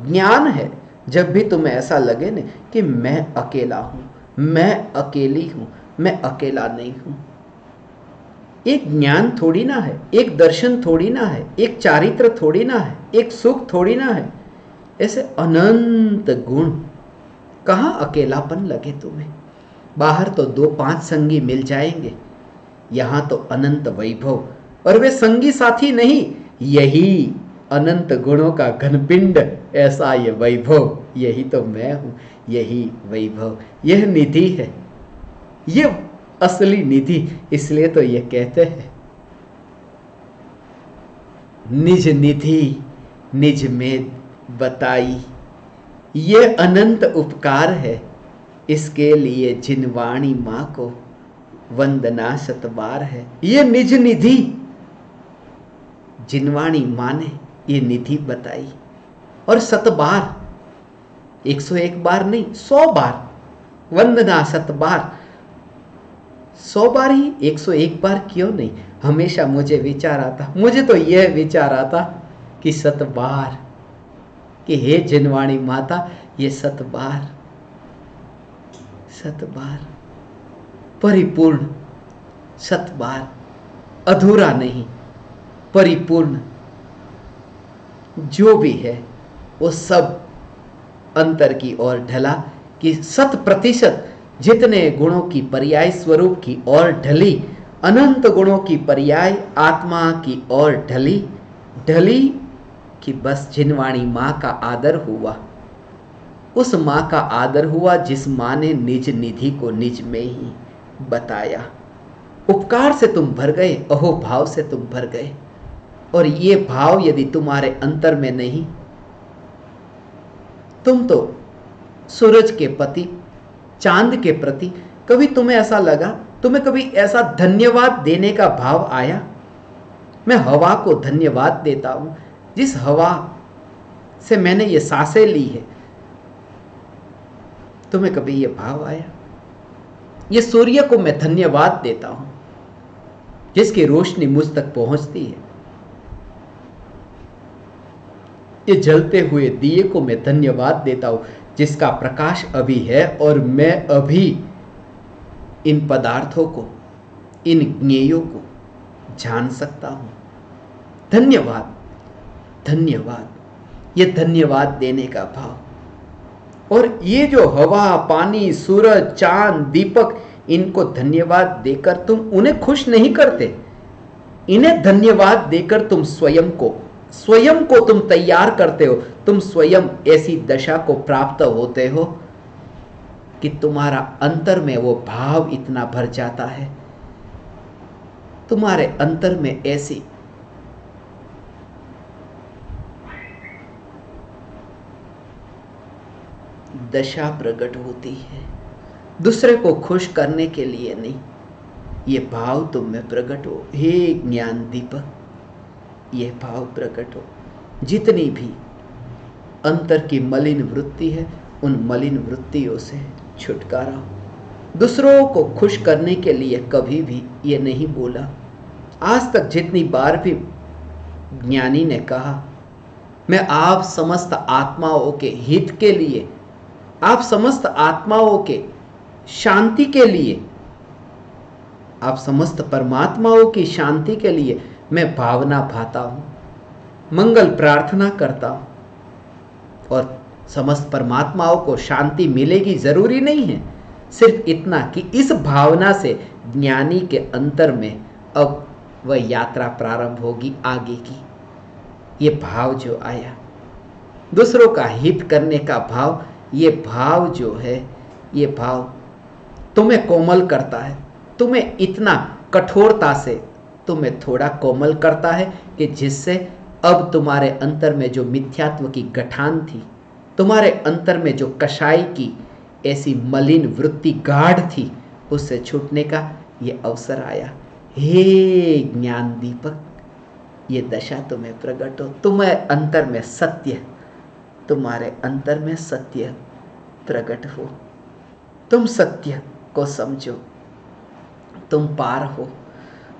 ज्ञान है, जब भी तुम्हें ऐसा लगे न कि मैं अकेला हूं, मैं अकेली हूं, मैं अकेला नहीं हूं। एक ज्ञान थोड़ी ना है, एक दर्शन थोड़ी ना है, एक चारित्र थोड़ी ना है, एक सुख थोड़ी ना है। ऐसे अनंत गुण, कहां अकेलापन लगे तुम्हें? बाहर तो 2-5 संगी मिल जाएंगे, यहां तो अनंत वैभव, और वे संगी साथी नहीं, यही अनंत गुणों का घनपिंड, ऐसा ये वैभव, यही तो मैं हूं, यही वैभव, यह निधि है, ये असली निधि। इसलिए तो ये कहते हैं निज निधि निज में बताई, ये अनंत उपकार है, इसके लिए जिनवाणी माँ को वंदना शतबार है। ये निज निधि, जिनवाणी माँ ने ये निधि बताई, और 100 बार, 101 बार नहीं, 100 बार वंदना शतबार। 100 बार ही, 101 बार क्यों नहीं? हमेशा मुझे विचार आता, मुझे तो यह विचार आता कि 100 बार, कि हे जिनवाणी माता, ये 100 बार, 100 बार परिपूर्ण, 100 बार अधूरा नहीं, परिपूर्ण। जो भी है वो सब अंतर की ओर ढला, कि 100% जितने गुणों की पर्याय स्वरूप की ओर ढली, अनंत गुणों की पर्याय आत्मा की ओर ढली, ढली कि बस जिनवाणी माँ का आदर हुआ, उस माँ का आदर हुआ जिस माँ ने निज निधि को निज में ही बताया। उपकार से तुम भर गए, अहो भाव से तुम भर गए। और ये भाव यदि तुम्हारे अंतर में नहीं, तुम तो सूरज के पति, चांद के प्रति, कभी तुम्हें ऐसा लगा, तुम्हें कभी ऐसा धन्यवाद देने का भाव आया? मैं हवा को धन्यवाद देता हूं, जिस हवा से मैंने ये सांसें ली है। तुम्हें कभी ये भाव आया? ये सूर्य को मैं धन्यवाद देता हूं, जिसकी रोशनी मुझ तक पहुंचती है। ये जलते हुए दिए को मैं धन्यवाद देता हूं, जिसका प्रकाश अभी है और मैं अभी इन पदार्थों को, इन ज्ञेयों को जान सकता हूं। धन्यवाद, धन्यवाद, ये धन्यवाद देने का भाव। और ये जो हवा, पानी, सूरज, चांद, दीपक, इनको धन्यवाद देकर तुम उन्हें खुश नहीं करते। इन्हें धन्यवाद देकर तुम स्वयं को तुम तैयार करते हो। तुम स्वयं ऐसी दशा को प्राप्त होते हो कि तुम्हारा अंतर में वो भाव इतना भर जाता है, तुम्हारे अंतर में ऐसी दशा प्रकट होती है, दूसरे को खुश करने के लिए नहीं, ये भाव तुम में प्रकट हो। हे ज्ञान दीपक, ये भाव प्रकट हो। जितनी भी अंतर की मलिन वृत्ति है, उन मलिन वृत्तियों से छुटकारा हो। दूसरों को खुश करने के लिए कभी भी ये नहीं बोला। आज तक जितनी बार भी ज्ञानी ने कहा, मैं आप समस्त आत्माओं के हित के लिए, आप समस्त आत्माओं के शांति के लिए, आप समस्त परमात्माओं की शांति के लिए मैं भावना भाता हूं, मंगल प्रार्थना करता हूं। और समस्त परमात्माओं को शांति मिलेगी जरूरी नहीं है, सिर्फ इतना कि इस भावना से ज्ञानी के अंतर में अब वह यात्रा प्रारंभ होगी आगे की। ये भाव जो आया, दूसरों का हित करने का भाव, ये भाव जो है, ये भाव तुम्हें कोमल करता है। तुम्हें इतना कठोरता से तुम्हें थोड़ा कोमल करता है कि जिससे अब तुम्हारे अंतर में जो मिथ्यात्व की गठान थी, तुम्हारे अंतर में जो कषाय की ऐसी मलिन वृत्ति गाढ़ थी, उससे छूटने का ये अवसर आया। हे ज्ञान दीपक, ये दशा तुम्हें प्रकट हो। तुम्हें अंतर में सत्य, तुम्हारे अंतर में सत्य प्रकट हो। तुम सत्य को समझो, तुम पार हो,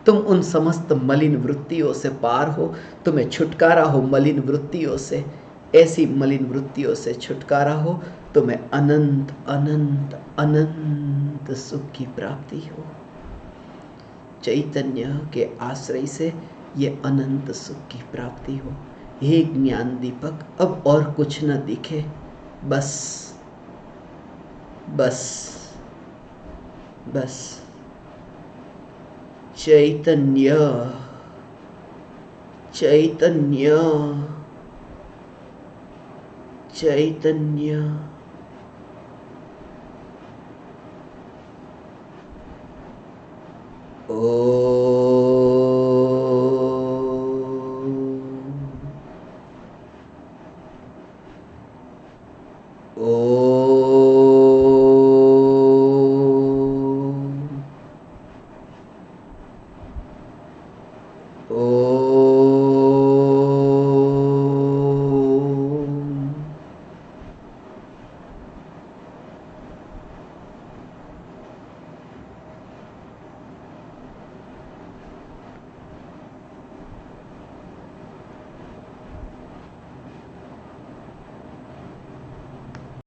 तुम उन समस्त मलिन वृत्तियों से पार हो। तुम्हें छुटकारा हो मलिन वृत्तियों से, ऐसी मलिन वृत्तियों से छुटकारा हो, तुम्हें अनंत अनंत अनंत सुख की प्राप्ति हो। चैतन्य के आश्रय से ये अनंत सुख की प्राप्ति हो। हे ज्ञान दीपक, अब और कुछ न दिखे, बस बस बस चैतन्य चैतन्य चैतन्य। ओ